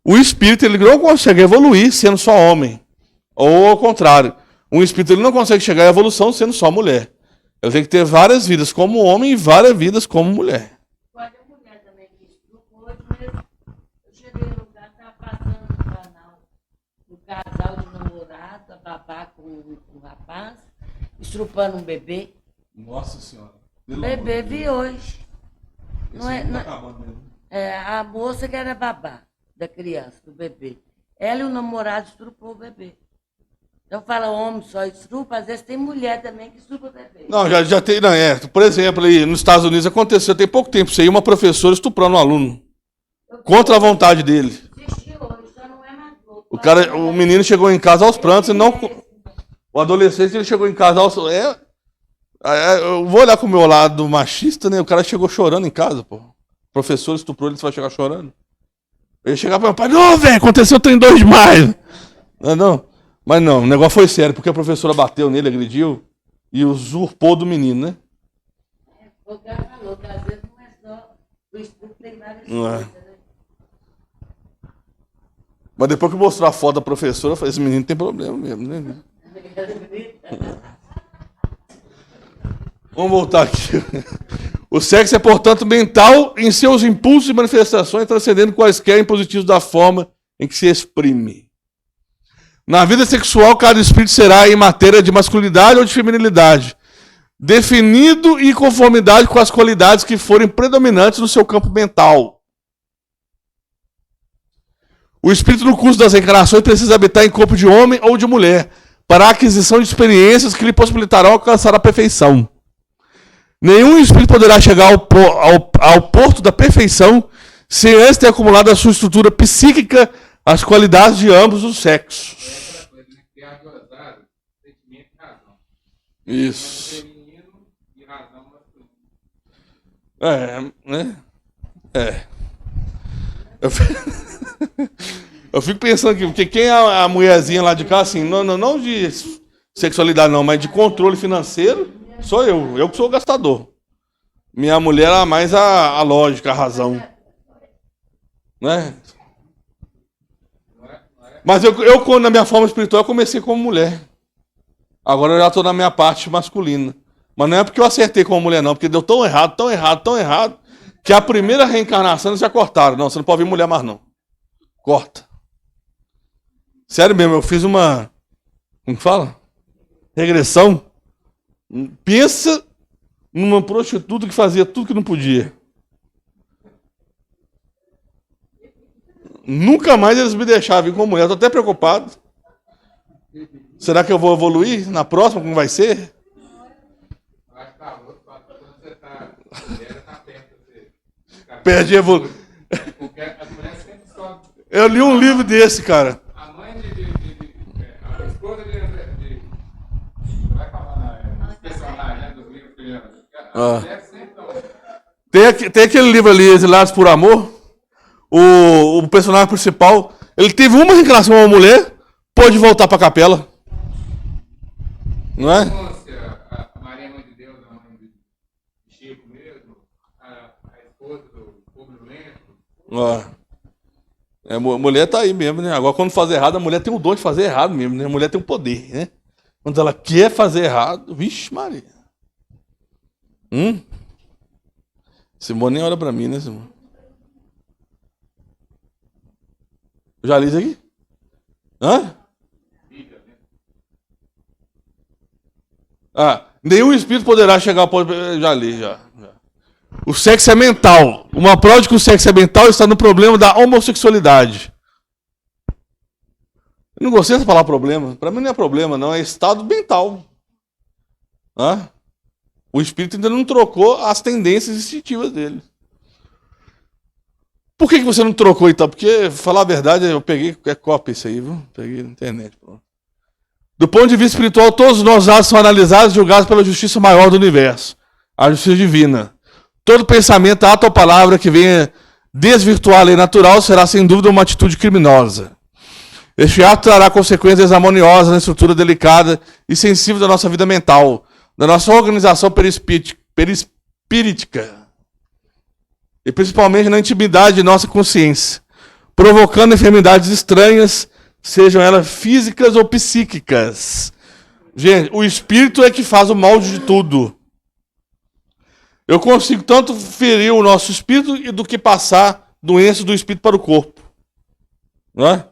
o espírito ele não consegue evoluir sendo só homem. Ou ao contrário, um espírito ele não consegue chegar à evolução sendo só mulher. Ele tem que ter várias vidas como homem e várias vidas como mulher. Pode a mulher também que estuprou. Hoje mesmo, eu cheguei no lugar, estava passando no canal, um casal de namorado, a babá com um rapaz, estrupando um bebê. Nossa Senhora. Bebê vi hoje. Não é, a moça que era babá da criança, do bebê. Ela e o namorado estrupou o bebê. Então fala, homem só estrupa, às vezes tem mulher também que estrupa o bebê. Não, já tem, não, por exemplo, aí nos Estados Unidos aconteceu, tem pouco tempo, isso aí, uma professora estuprando um aluno. Contra a vontade dele. Existe hoje, só não é mais louco. O menino chegou em casa aos prantos e não. O adolescente ele chegou em casa aos. Eu vou olhar com o meu lado machista, né? O cara chegou chorando em casa, pô. O professor estuprou, ele vai chegar chorando. Ele chegar para meu pai, não, velho, aconteceu, tem 2 demais. Não. Mas não, o negócio foi sério, porque a professora bateu nele, agrediu e usurpou do menino, né? O cara falou que às vezes não é só o estupro, tem várias Não é. coisas, né? Mas depois que mostrou a foto da professora, eu falei, esse menino tem problema mesmo, né? Vamos voltar aqui. O sexo é, portanto, mental em seus impulsos e manifestações, transcendendo quaisquer impositivos da forma em que se exprime. Na vida sexual, cada espírito será em matéria de masculinidade ou de feminilidade, definido em conformidade com as qualidades que forem predominantes no seu campo mental. O espírito no curso das reencarnações precisa habitar em corpo de homem ou de mulher, para a aquisição de experiências que lhe possibilitarão alcançar a perfeição. Nenhum espírito poderá chegar ao porto da perfeição sem antes ter acumulado a sua estrutura psíquica as qualidades de ambos os sexos. Tem a dosada, sentimento e razão. Isso. Feminino e razão masculina. Eu fico pensando aqui, porque quem é a mulherzinha lá de cá, assim, não de sexualidade não, mas de controle financeiro, sou eu que sou o gastador. Minha mulher é mais a lógica, a razão. Né? Mas eu, na minha forma espiritual, eu comecei como mulher. Agora eu já estou na minha parte masculina. Mas não é porque eu acertei como mulher, não. Porque deu tão errado, que a primeira reencarnação eles já cortaram. Não, você não pode vir mulher mais, não. Corta. Sério mesmo, eu fiz uma... Como que fala? Regressão. Pensa numa prostituta que fazia tudo que não podia. Nunca mais eles me deixaram vir com mulher. Estou até preocupado. Será que eu vou evoluir na próxima? Como vai ser? Eu acho que tá louco, quando você tá. Mulher tá perto de você. Perde evoluir. Porque as mulheres sempre sobem. Eu li um livro desse, cara. A mãe a esposa vai falar, os personagens, né, dos livros que as mulheres sempre estão. Tem aquele livro ali, Exilados por Amor. O personagem principal, ele teve uma reencarnação com uma mulher, pôde voltar para a capela. Não é? A Maria Mãe de Deus, a mãe de Chico mesmo, a esposa do Povo Lento. Mulher tá aí mesmo, né? Agora, quando faz errado, a mulher tem o dom de fazer errado mesmo, né? A mulher tem o poder, né? Quando ela quer fazer errado, vixe Maria. Simone nem olha pra mim, né, Simone? Já li isso aqui? Hã? Nenhum espírito poderá chegar ao ponto... Já li, já. O sexo é mental. Uma prova de que o sexo é mental está no problema da homossexualidade. Eu não gostei dessa palavra problema. Para mim não é problema, não. É estado mental. O espírito ainda não trocou as tendências instintivas dele. Por que você não trocou, então? Porque, falar a verdade, eu peguei... É cópia isso aí, viu? Peguei na internet. Pronto. Do ponto de vista espiritual, todos os nossos atos são analisados e julgados pela justiça maior do universo. A justiça divina. Todo pensamento, ato ou palavra que venha desvirtuar a lei natural será, sem dúvida, uma atitude criminosa. Este ato trará consequências desarmoniosas na estrutura delicada e sensível da nossa vida mental, da nossa organização perispíritica e principalmente na intimidade de nossa consciência, provocando enfermidades estranhas, sejam elas físicas ou psíquicas. Gente, o espírito é que faz o molde de tudo. Eu consigo tanto ferir o nosso espírito do que passar doenças do espírito para o corpo. Não é?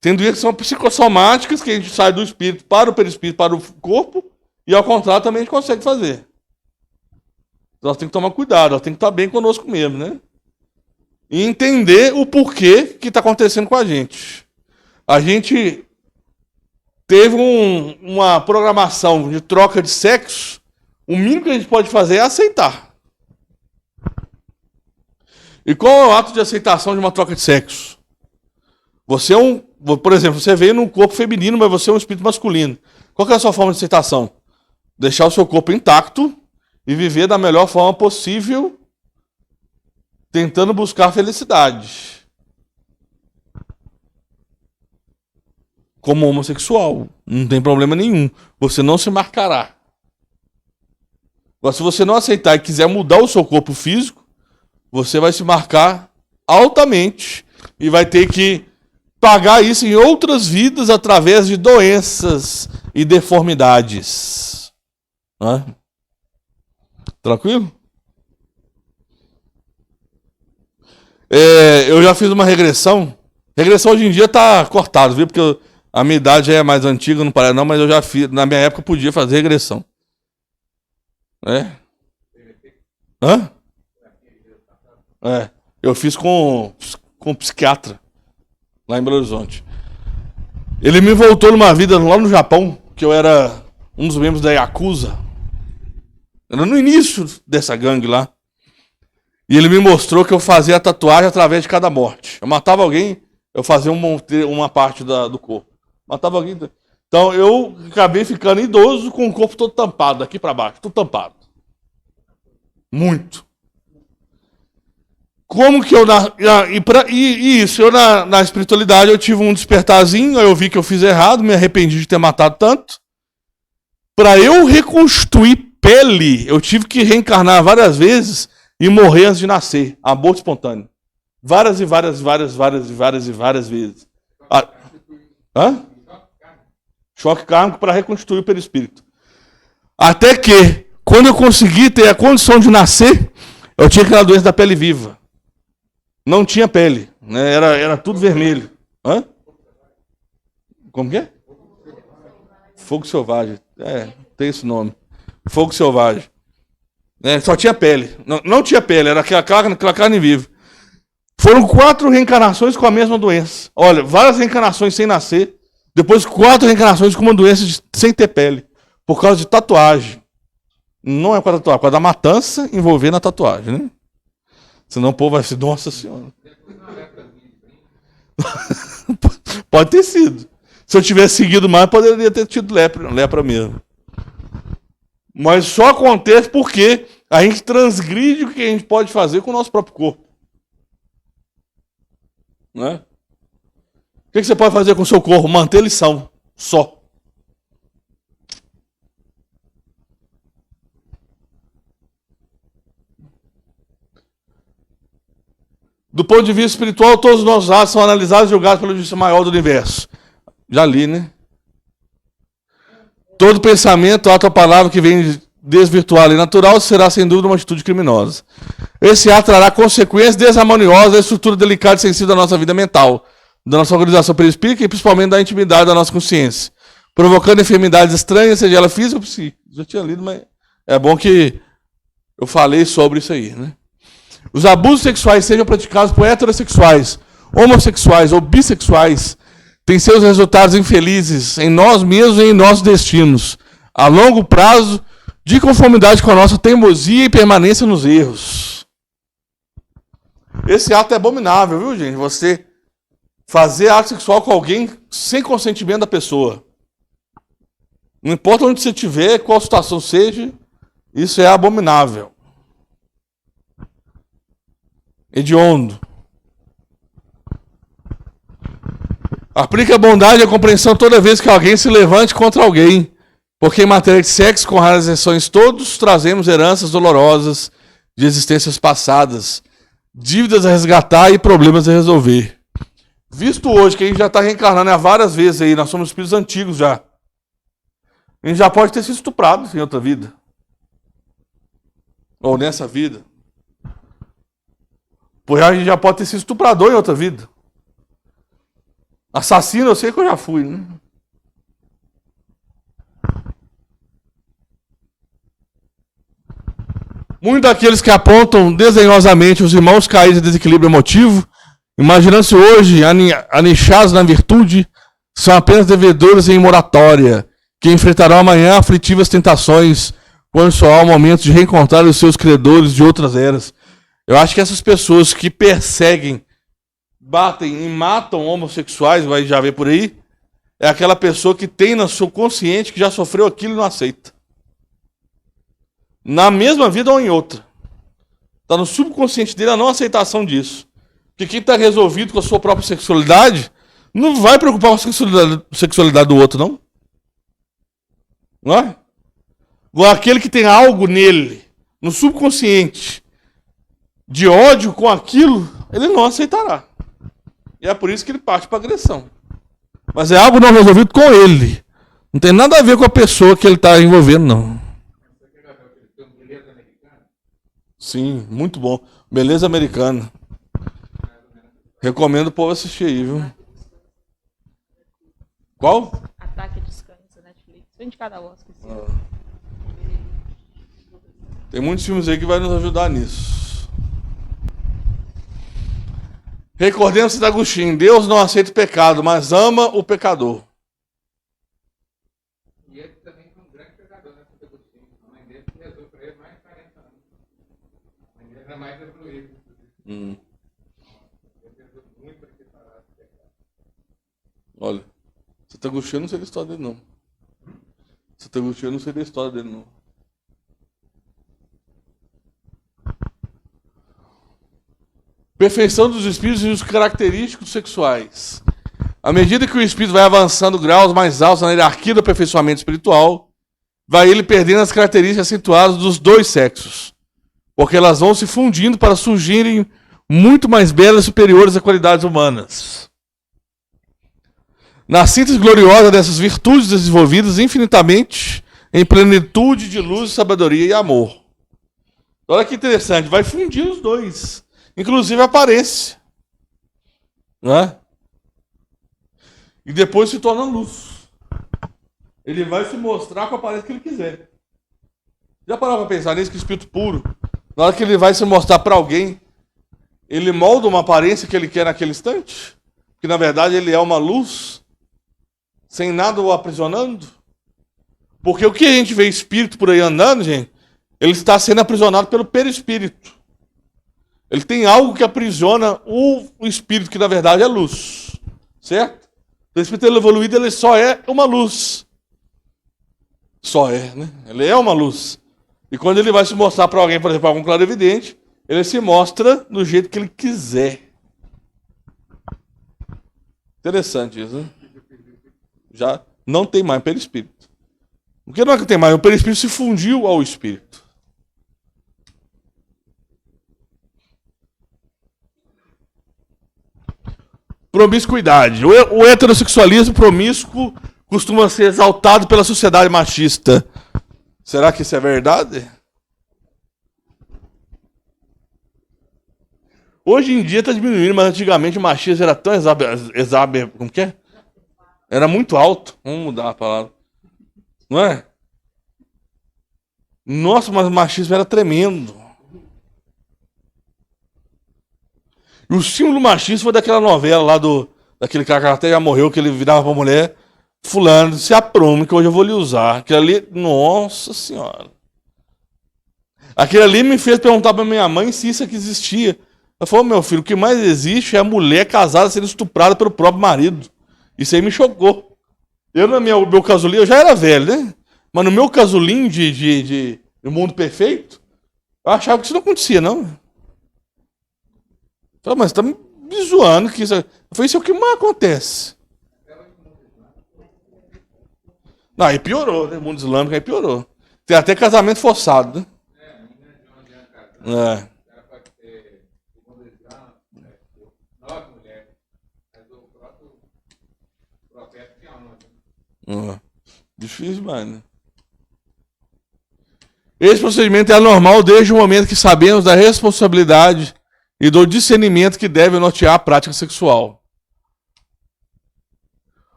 Tem doenças que são psicossomáticas, que a gente sai do espírito para o perispírito, para o corpo, e ao contrário também a gente consegue fazer. Nós temos que tomar cuidado, nós temos que estar bem conosco mesmo, né? E entender o porquê que está acontecendo com a gente. A gente teve uma programação de troca de sexo, o mínimo que a gente pode fazer é aceitar. E qual é o ato de aceitação de uma troca de sexo? Você é por exemplo, você veio num corpo feminino, mas você é um espírito masculino. Qual que é a sua forma de aceitação? Deixar o seu corpo intacto e viver da melhor forma possível, tentando buscar felicidade. Como homossexual, não tem problema nenhum. Você não se marcará. Agora, se você não aceitar e quiser mudar o seu corpo físico, você vai se marcar altamente e vai ter que pagar isso em outras vidas através de doenças e deformidades. Tranquilo? Eu já fiz uma regressão. Regressão hoje em dia está cortado, viu? Porque a minha idade já é mais antiga, não parece não, mas eu já fiz. Na minha época eu podia fazer regressão. Eu fiz com um psiquiatra lá em Belo Horizonte. Ele me voltou numa vida lá no Japão, que eu era um dos membros da Yakuza. Era no início dessa gangue lá. E ele me mostrou que eu fazia a tatuagem através de cada morte. Eu matava alguém, eu fazia uma parte do corpo. Matava alguém. Então eu acabei ficando idoso com o corpo todo tampado, daqui para baixo, tudo tampado. Muito. Como que eu... na espiritualidade eu tive um despertarzinho, eu vi que eu fiz errado, me arrependi de ter matado tanto. Para eu reconstruir pele, eu tive que reencarnar várias vezes e morrer antes de nascer. Aborto espontâneo. Várias vezes. Choque kármico para reconstruir o perispírito. Até que, quando eu consegui ter a condição de nascer, eu tinha aquela doença da pele viva. Não tinha pele, né? Era tudo vermelho. Como que é? Fogo selvagem. Tem esse nome. Fogo selvagem. Só tinha pele. Não tinha pele, era aquela carne viva. Foram 4 reencarnações com a mesma doença. Olha, várias reencarnações sem nascer. Depois 4 reencarnações com uma doença sem ter pele. Por causa de tatuagem. Não é por causa da tatuagem, é por causa da matança envolvendo a tatuagem, né? Senão o povo vai ser, nossa senhora. Pode ter sido. Se eu tivesse seguido mais, poderia ter tido lepra mesmo. Mas só acontece porque a gente transgride o que a gente pode fazer com o nosso próprio corpo. Né? O que você pode fazer com o seu corpo? Manter lição. Só. Do ponto de vista espiritual, todos os nossos atos são analisados e julgados pela justiça maior do universo. Já li, né? Todo pensamento, ato ou palavra que vem desvirtuar a lei natural será, sem dúvida, uma atitude criminosa. Esse ato trará consequências desarmoniosas da estrutura delicada e sensível da nossa vida mental, da nossa organização perispírica e principalmente da intimidade da nossa consciência, provocando enfermidades estranhas, seja ela física ou psíquica. Já tinha lido, mas é bom que eu falei sobre isso aí, né? Os abusos sexuais sejam praticados por heterossexuais, homossexuais ou bissexuais têm seus resultados infelizes em nós mesmos e em nossos destinos, a longo prazo, de conformidade com a nossa teimosia e permanência nos erros. Esse ato é abominável, viu, gente? Você fazer ato sexual com alguém sem consentimento da pessoa. Não importa onde você estiver, qual situação seja, isso é abominável. Hediondo. Aplique a bondade e a compreensão toda vez que alguém se levante contra alguém, porque em matéria de sexo, com raras exceções, todos trazemos heranças dolorosas de existências passadas, dívidas a resgatar e problemas a resolver. Visto hoje que a gente já está reencarnando há várias vezes aí, nós somos espíritos antigos já. A gente já pode ter sido estuprado em outra vida. Ou nessa vida. Pois a gente já pode ter sido estuprador em outra vida. Assassino, eu sei que eu já fui, né? Muitos daqueles que apontam desdenhosamente os irmãos caídos de desequilíbrio emotivo, imaginando-se hoje anichados na virtude, são apenas devedores em moratória, que enfrentarão amanhã aflitivas tentações, quando só há o momento de reencontrar os seus credores de outras eras. Eu acho que essas pessoas que perseguem, batem e matam homossexuais, vai já ver por aí, é aquela pessoa que tem no seu consciente que já sofreu aquilo e não aceita. Na mesma vida ou em outra. Está no subconsciente dele a não aceitação disso. Porque quem está resolvido com a sua própria sexualidade não vai preocupar com a sexualidade do outro, não. Não é? Igual aquele que tem algo nele, no subconsciente, de ódio com aquilo, ele não aceitará. E é por isso que ele parte para a agressão. Mas é algo não resolvido com ele. Não tem nada a ver com a pessoa que ele está envolvendo, não. Sim, muito bom. Beleza Americana. Recomendo o povo assistir aí, viu? Qual? Ataque dos Cães da Netflix. Vem de cada Oscar. Tem muitos filmes aí que vai nos ajudar nisso. Recordemos de Agostinho: Deus não aceita o pecado, mas ama o pecador. E ele também foi um grande pecador, né? A mãe dele rezou para ele mais de 40 anos. A mãe dele era mais evoluída. Ele rezou muito para ele parar de pecar. Olha, Santo Agostinho, eu não sei da história dele, não. Santo Agostinho, eu não sei da história dele, não. Perfeição dos espíritos e os característicos sexuais. À medida que o espírito vai avançando graus mais altos na hierarquia do aperfeiçoamento espiritual, vai ele perdendo as características acentuadas dos dois sexos, porque elas vão se fundindo para surgirem muito mais belas e superiores a qualidades humanas. Na síntese gloriosa dessas virtudes desenvolvidas infinitamente em plenitude de luz, sabedoria e amor. Olha que interessante, vai fundir os dois. Inclusive a aparência. Não é? E depois se torna luz. Ele vai se mostrar com a aparência que ele quiser. Já parou para pensar nisso, que o espírito puro, na hora que ele vai se mostrar para alguém, ele molda uma aparência que ele quer naquele instante? Que na verdade ele é uma luz, sem nada o aprisionando? Porque o que a gente vê espírito por aí andando, gente, ele está sendo aprisionado pelo perispírito. Ele tem algo que aprisiona o espírito, que na verdade é luz. Certo? O espírito evoluído, ele só é uma luz. Só é, né? Ele é uma luz. E quando ele vai se mostrar para alguém, por exemplo, algum clarividente, ele se mostra do jeito que ele quiser. Interessante isso, né? Já não tem mais perispírito. O que não é que tem mais? O perispírito se fundiu ao espírito. Promiscuidade. O heterossexualismo promíscuo costuma ser exaltado pela sociedade machista. Será que isso é verdade? Hoje em dia está diminuindo, mas antigamente o machismo era tão como que é? Era muito alto. Vamos mudar a palavra. Não é? Nossa, mas o machismo era tremendo. E o símbolo do machismo foi daquela novela lá daquele cara que até já morreu, que ele virava pra mulher, fulano, se aprume que hoje eu vou lhe usar. Aquele ali, nossa senhora. Aquele ali me fez perguntar pra minha mãe se isso aqui existia. Ela falou, meu filho, o que mais existe é a mulher casada sendo estuprada pelo próprio marido. Isso aí me chocou. Eu, no meu casulinho, eu já era velho, né? Mas no meu casulinho de mundo perfeito, eu achava que isso não acontecia, não. Eu falei, mas você tá me zoando que isso... Eu falei, isso é o que mais acontece. Não, aí piorou, né? O mundo islâmico aí piorou. Tem até casamento forçado, né? É. Difícil, mano. Esse procedimento é anormal desde o momento que sabemos da responsabilidade e do discernimento que deve nortear a prática sexual.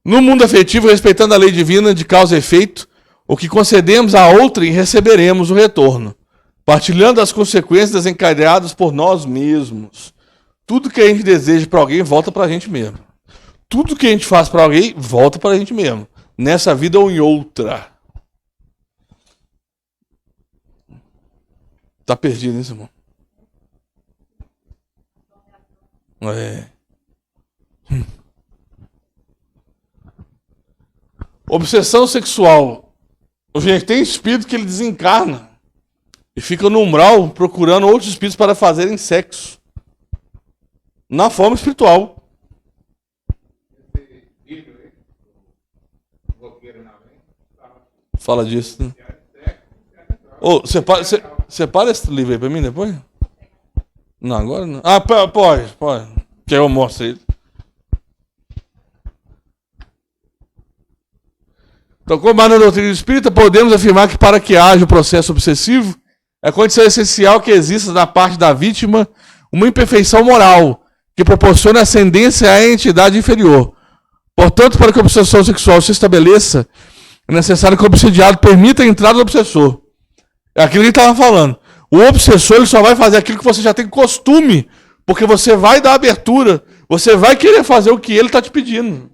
No mundo afetivo, respeitando a lei divina de causa e efeito, o que concedemos a outrem receberemos o retorno, partilhando as consequências desencadeadas por nós mesmos. Tudo que a gente deseja para alguém volta para a gente mesmo. Tudo que a gente faz para alguém volta para a gente mesmo. Nessa vida ou em outra. Tá perdido, hein, irmão? É. Obsessão sexual. Gente, tem espírito que ele desencarna e fica no umbral procurando outros espíritos para fazerem sexo. Na forma espiritual. Fala disso, né? Ô, separa esse livro aí pra mim depois? Não, agora não. Ah, pode. Que eu mostro ele. Então, como na doutrina espírita, podemos afirmar que para que haja o processo obsessivo, é condição essencial que exista da parte da vítima uma imperfeição moral, que proporcione ascendência à entidade inferior. Portanto, para que a obsessão sexual se estabeleça, é necessário que o obsediado permita a entrada do obsessor. É aquilo que ele estava falando. O obsessor ele só vai fazer aquilo que você já tem costume, porque você vai dar abertura, você vai querer fazer o que ele está te pedindo.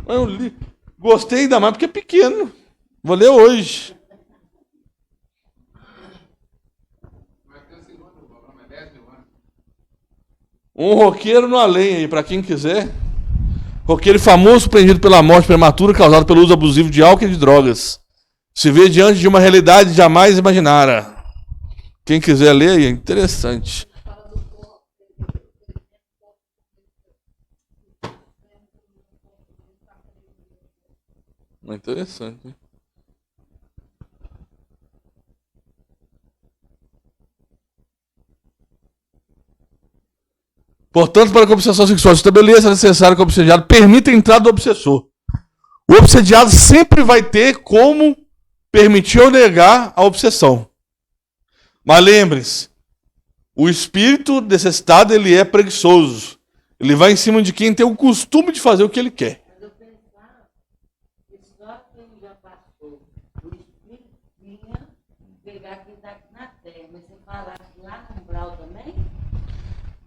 Eu gostei ainda mais porque é pequeno. Vou ler hoje. Um roqueiro no além aí, para quem quiser. Roqueiro famoso prendido pela morte prematura causada pelo uso abusivo de álcool e de drogas. Se vê diante de uma realidade jamais imaginara. Quem quiser ler aí, é interessante. É interessante. Portanto, para que a obsessão sexual se estabeleça, é necessário que o obsediado permita a entrada do obsessor. O obsediado sempre vai ter como permitir ou negar a obsessão. Mas lembre-se, o espírito necessitado ele é preguiçoso. Ele vai em cima de quem tem o costume de fazer o que ele quer. Mas eu pensava que só quem já passou, o espírito vinha pegar quem está aqui na terra. Mas você fala que lá no umbral também?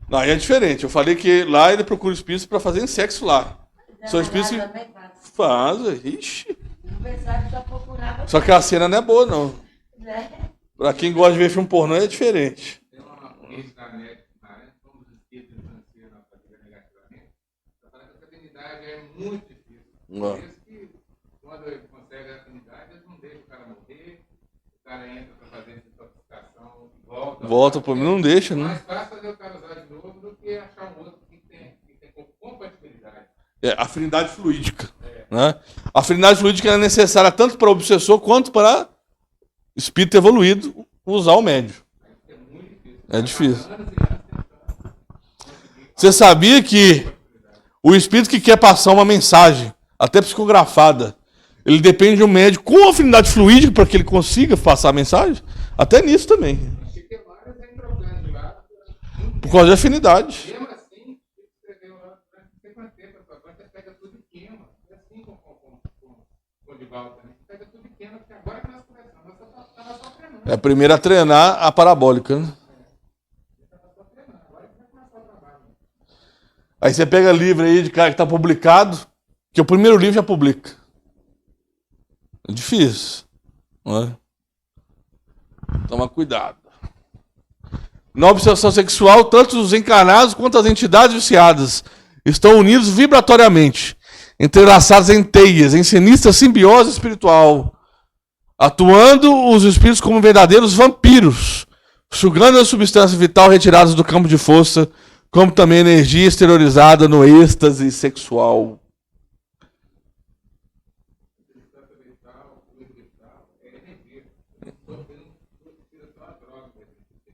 Não, aí é diferente. Eu falei que lá ele procura espíritos para fazer sexo lá. São espíritos que Também faz. fazem. Ixi. Eu pensava que só procurava. Só que a cena não é boa, não. Né? Pra quem gosta de ver filme pornô é diferente. Tem uma rede na net, como os espíritos influenciam na família negativamente, para falar que a fraternidade é muito difícil. Por isso que, quando ele consegue a afinidade, eles não deixam o cara morrer, o cara entra para fazer desintoxicação, volta Por mim não deixa, É né? mais fácil fazer o cara usar de novo do que achar um outro que tem compatibilidade. É, afinidade fluídica. Né? A afinidade fluídica é necessária tanto para o obsessor quanto para o espírito evoluído usar o médio. É difícil. Você sabia que o espírito que quer passar uma mensagem, até psicografada, ele depende de um médico com afinidade fluídica para que ele consiga passar a mensagem? Até nisso também. Por causa de afinidade. Mesmo assim, escreveu lá, não sei quanto tempo, você pega tudo em É primeiro a treinar a parabólica, né? Aí você pega livro aí de cara que está publicado, que o primeiro livro já publica. É difícil, não é? Toma cuidado. Na obsessão sexual, tanto os encarnados quanto as entidades viciadas estão unidos vibratoriamente, entrelaçados em teias, em sinistra simbiose espiritual, atuando os espíritos como verdadeiros vampiros, sugando a substância vital retiradas do campo de força, como também energia exteriorizada no êxtase sexual.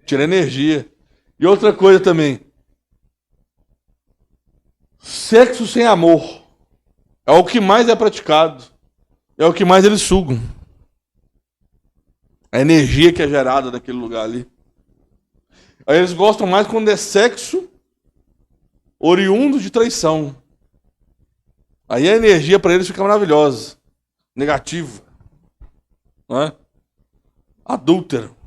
Tira energia. E outra coisa também. Sexo sem amor é o que mais é praticado. É o que mais eles sugam. A energia que é gerada naquele lugar ali. Aí eles gostam mais quando é sexo oriundo de traição. Aí a energia para eles fica maravilhosa. Negativa. Não é? Adúltero.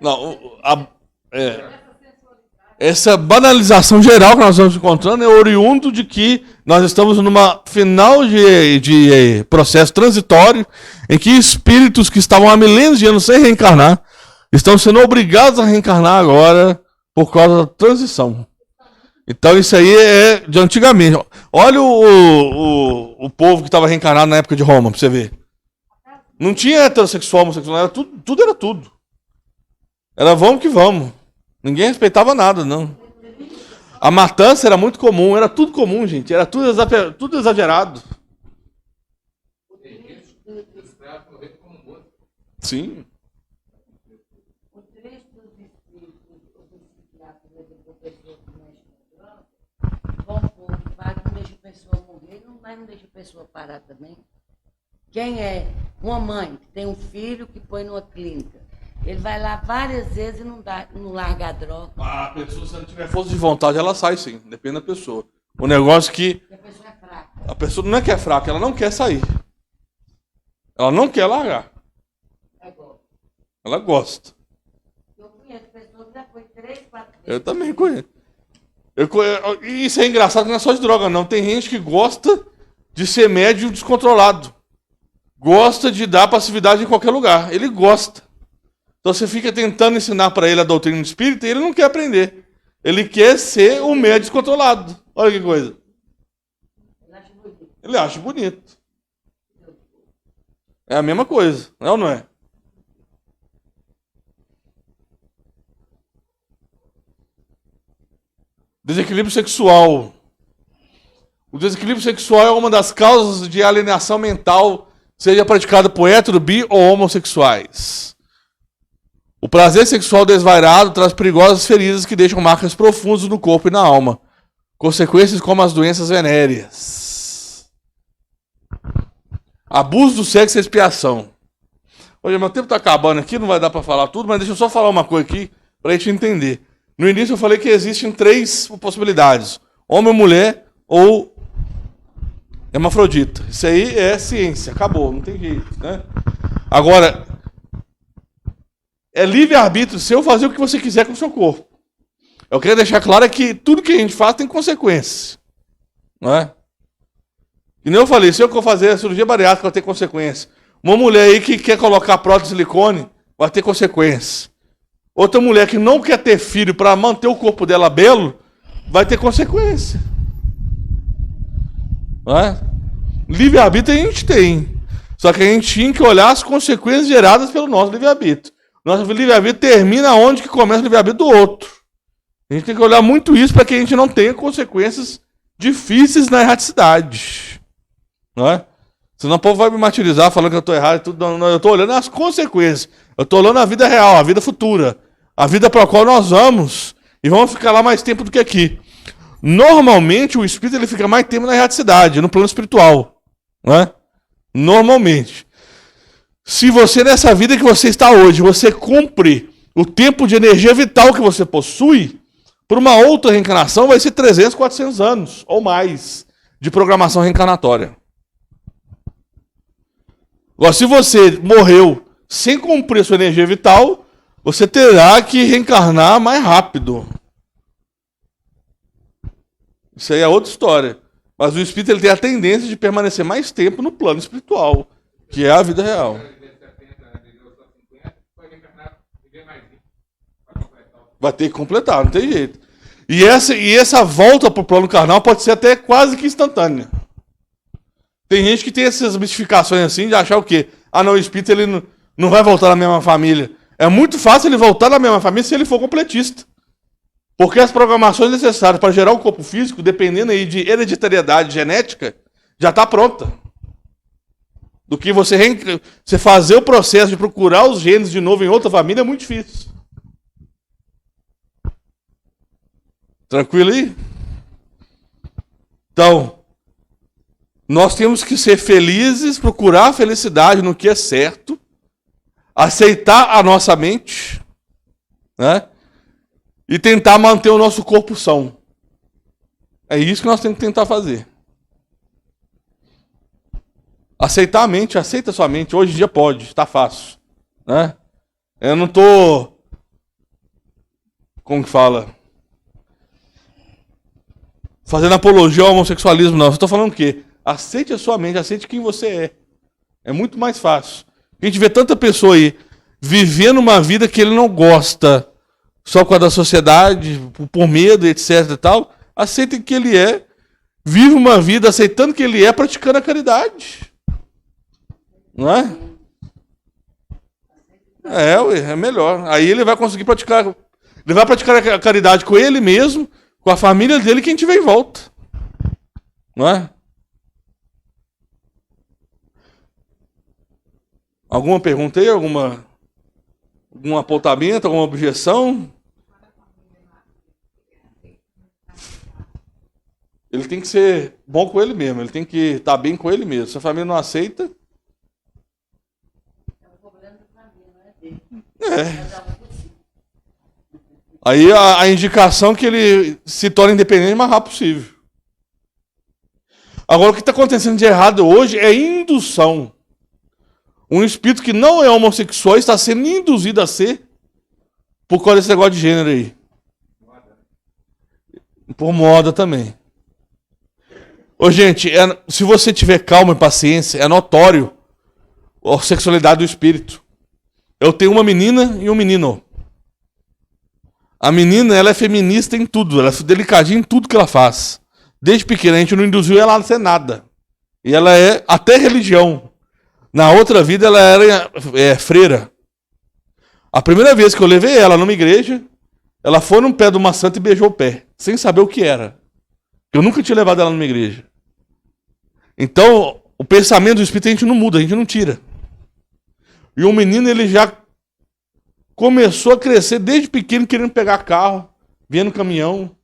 Não, essa banalização geral que nós estamos encontrando é oriundo de que nós estamos numa final de processo transitório em que espíritos que estavam há milênios de anos sem reencarnar estão sendo obrigados a reencarnar agora por causa da transição. Então isso aí é de antigamente. Olha o povo que estava reencarnado na época de Roma, para você ver. Não tinha heterossexual, homossexual, era tudo era tudo. Era vamos que vamos. Ninguém respeitava nada, não. A matança era muito comum, era tudo comum, gente. Era tudo exagerado. Sim. O trecho dos espíritos, dos psiquiatras, do professor que mexe com droga, vão pôr, não deixa a pessoa morrer, mas não deixa a pessoa parar também. Quem é uma mãe que tem um filho que põe numa clínica, ele vai lá várias vezes e não larga a droga. A pessoa, se ela tiver força de vontade, ela sai sim. Depende da pessoa. O negócio é que A pessoa é fraca. a pessoa não é que é fraca, ela não quer sair. Ela não quer largar. Ela gosta. Eu conheço pessoas que já foi 3, 4 vezes. Eu também conheço. E isso é engraçado, não é só de droga, não. Tem gente que gosta de ser médio descontrolado. Gosta de dar passividade em qualquer lugar. Ele gosta. Então você fica tentando ensinar para ele a doutrina espírita e ele não quer aprender. Ele quer ser um médio descontrolado. Olha que coisa. Ele acha bonito. É a mesma coisa, não é ou não é? Desequilíbrio sexual. O desequilíbrio sexual é uma das causas de alienação mental, seja praticada por hétero, bi ou homossexuais. O prazer sexual desvairado traz perigosas feridas que deixam marcas profundas no corpo e na alma. Consequências como as doenças venéreas. Abuso do sexo e expiação. Olha, meu tempo está acabando aqui, não vai dar para falar tudo, mas deixa eu só falar uma coisa aqui para a gente entender. No início eu falei que existem 3 possibilidades. Homem, mulher ou hermafrodita. Isso aí é ciência, acabou, não tem jeito, né? Agora, é livre-arbítrio seu fazer o que você quiser com o seu corpo. Eu quero deixar claro que tudo que a gente faz tem consequência. Não é? E nem eu falei, se eu for fazer a cirurgia bariátrica vai ter consequência. Uma mulher aí que quer colocar prótese de silicone vai ter consequência. Outra mulher que não quer ter filho para manter o corpo dela belo vai ter consequência. Não é? Livre-arbítrio a gente tem. Só que a gente tinha que olhar as consequências geradas pelo nosso livre-arbítrio. Nosso livre-arbítrio termina onde que começa o livre-arbítrio do outro. A gente tem que olhar muito isso para que a gente não tenha consequências difíceis na erraticidade. Não é? Senão o povo vai me martirizar falando que eu estou errado. Tudo. Não, eu estou olhando as consequências. Eu estou olhando a vida real, a vida futura. A vida para a qual nós vamos. E vamos ficar lá mais tempo do que aqui. Normalmente o espírito ele fica mais tempo na erraticidade, no plano espiritual. Não é? Normalmente. Se você, nessa vida que você está hoje, você cumpre o tempo de energia vital que você possui, Por uma outra reencarnação vai ser 300, 400 anos ou mais de programação reencarnatória. Agora, se você morreu sem cumprir sua energia vital, você terá que reencarnar mais rápido. Isso aí é outra história. Mas o espírito ele tem a tendência de permanecer mais tempo no plano espiritual, que é a vida real. Vai ter que completar, não tem jeito. E essa volta para o plano carnal pode ser até quase que instantânea. Tem gente que tem essas mistificações assim de achar o quê? Ah, não, o espírito ele não vai voltar na mesma família. É muito fácil ele voltar na mesma família se ele for completista. Porque as programações necessárias para gerar um corpo físico, dependendo aí de hereditariedade genética, já está pronta. Do que você fazer o processo de procurar os genes de novo em outra família é muito difícil. Tranquilo aí? Então, nós temos que ser felizes, procurar a felicidade no que é certo, aceitar a nossa mente, né? E tentar manter o nosso corpo são. É isso que nós temos que tentar fazer. Aceitar a mente, aceita a sua mente. Hoje em dia pode, está fácil, né? Eu não estou... Como que fala? Fazendo apologia ao homossexualismo, não. Eu estou falando o quê? Aceite a sua mente, aceite quem você é. É muito mais fácil. A gente vê tanta pessoa aí vivendo uma vida que ele não gosta, só por causa da sociedade, por medo, etc e tal. Aceite que ele é. Vive uma vida aceitando que ele é, praticando a caridade. Não é? É melhor. Aí ele vai conseguir praticar. Ele vai praticar a caridade com ele mesmo, com a família dele, quem tiver em volta. Não é? Alguma pergunta aí? Algum apontamento? Alguma objeção? Ele tem que ser bom com ele mesmo. Ele tem que estar bem com ele mesmo. Se a família não aceita... Aí a indicação é que ele se torne independente o mais rápido possível. Agora, o que está acontecendo de errado hoje é indução. Um espírito que não é homossexual está sendo induzido a ser por causa desse negócio de gênero aí. Por moda também. Ô, gente, se você tiver calma e paciência, é notório a sexualidade do espírito. Eu tenho uma menina e um menino. A menina, ela é feminista em tudo, ela é delicadinha em tudo que ela faz. Desde pequena, a gente não induziu ela a ser nada. E ela é até religião. Na outra vida, ela era freira. A primeira vez que eu levei ela numa igreja, ela foi num pé de uma santa e beijou o pé, sem saber o que era. Eu nunca tinha levado ela numa igreja. Então, o pensamento do espírito a gente não muda, a gente não tira. E o menino, ele já começou a crescer desde pequeno, querendo pegar carro, vendo caminhão,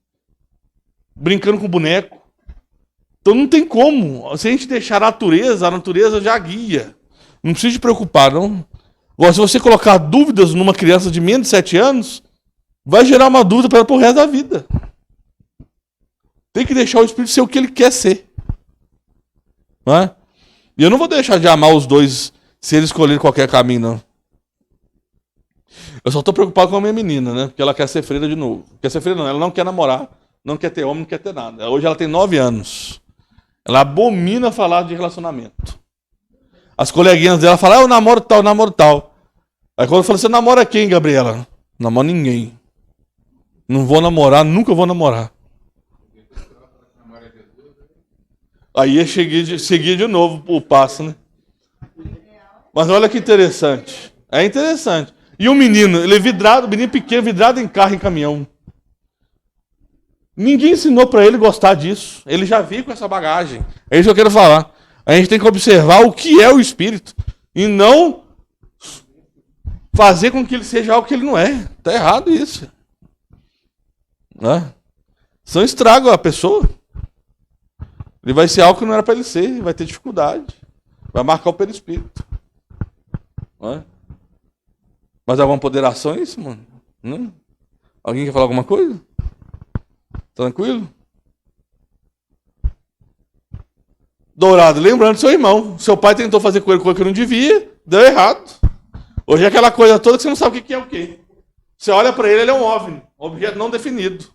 brincando com boneco. Então não tem como. Se a gente deixar a natureza já guia. Não precisa se preocupar, não. Agora, se você colocar dúvidas numa criança de menos de 7 anos, vai gerar uma dúvida para ela pro resto da vida. Tem que deixar o espírito ser o que ele quer ser. Não é? E eu não vou deixar de amar os dois se eles escolherem qualquer caminho, não. Eu só estou preocupado com a minha menina, né? Porque ela quer ser freira de novo. Quer ser freira não, ela não quer namorar, não quer ter homem, não quer ter nada. Hoje ela tem 9 anos. Ela abomina falar de relacionamento. As coleguinhas dela falam, eu namoro tal, eu namoro tal. Aí quando eu falo, você namora quem, Gabriela? Não namoro ninguém. Não vou namorar, nunca vou namorar. Aí eu segui de novo o passo, né? Mas olha que interessante. É interessante. E o menino, ele é vidrado, menino pequeno, vidrado em carro, em caminhão. Ninguém ensinou para ele gostar disso. Ele já veio com essa bagagem. É isso que eu quero falar. A gente tem que observar o que é o espírito e não fazer com que ele seja algo que ele não é. Está errado isso. Né? São estrago a pessoa. Ele vai ser algo que não era para ele ser, vai ter dificuldade. Vai marcar o perispírito. Não é? Mas alguma ponderação é isso, mano? Não? Alguém quer falar alguma coisa? Tranquilo? Dourado, lembrando do seu irmão. Seu pai tentou fazer com ele coisa que não devia, deu errado. Hoje é aquela coisa toda que você não sabe o que é o quê. Você olha para ele, ele é um OVNI, objeto não definido.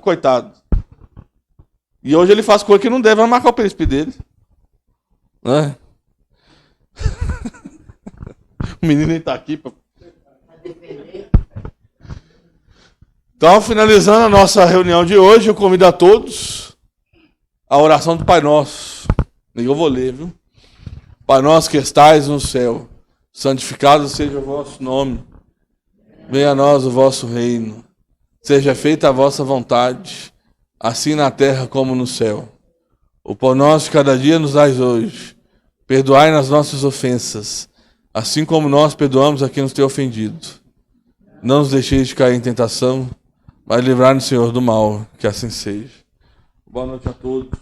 Coitado. E hoje ele faz coisa que não deve, vai marcar o príncipe dele. O menino nem está aqui. Então, finalizando a nossa reunião de hoje, eu convido a todos a oração do Pai Nosso. E eu vou ler, viu? Pai nosso que estais no céu, santificado seja o vosso nome. Venha a nós o vosso reino. Seja feita a vossa vontade, assim na terra como no céu. O pão nosso de cada dia nos dais hoje. Perdoai nas nossas ofensas, assim como nós perdoamos a quem nos tem ofendido. Não nos deixeis de cair em tentação, mas livrai-nos, Senhor, do mal, que assim seja. Boa noite a todos.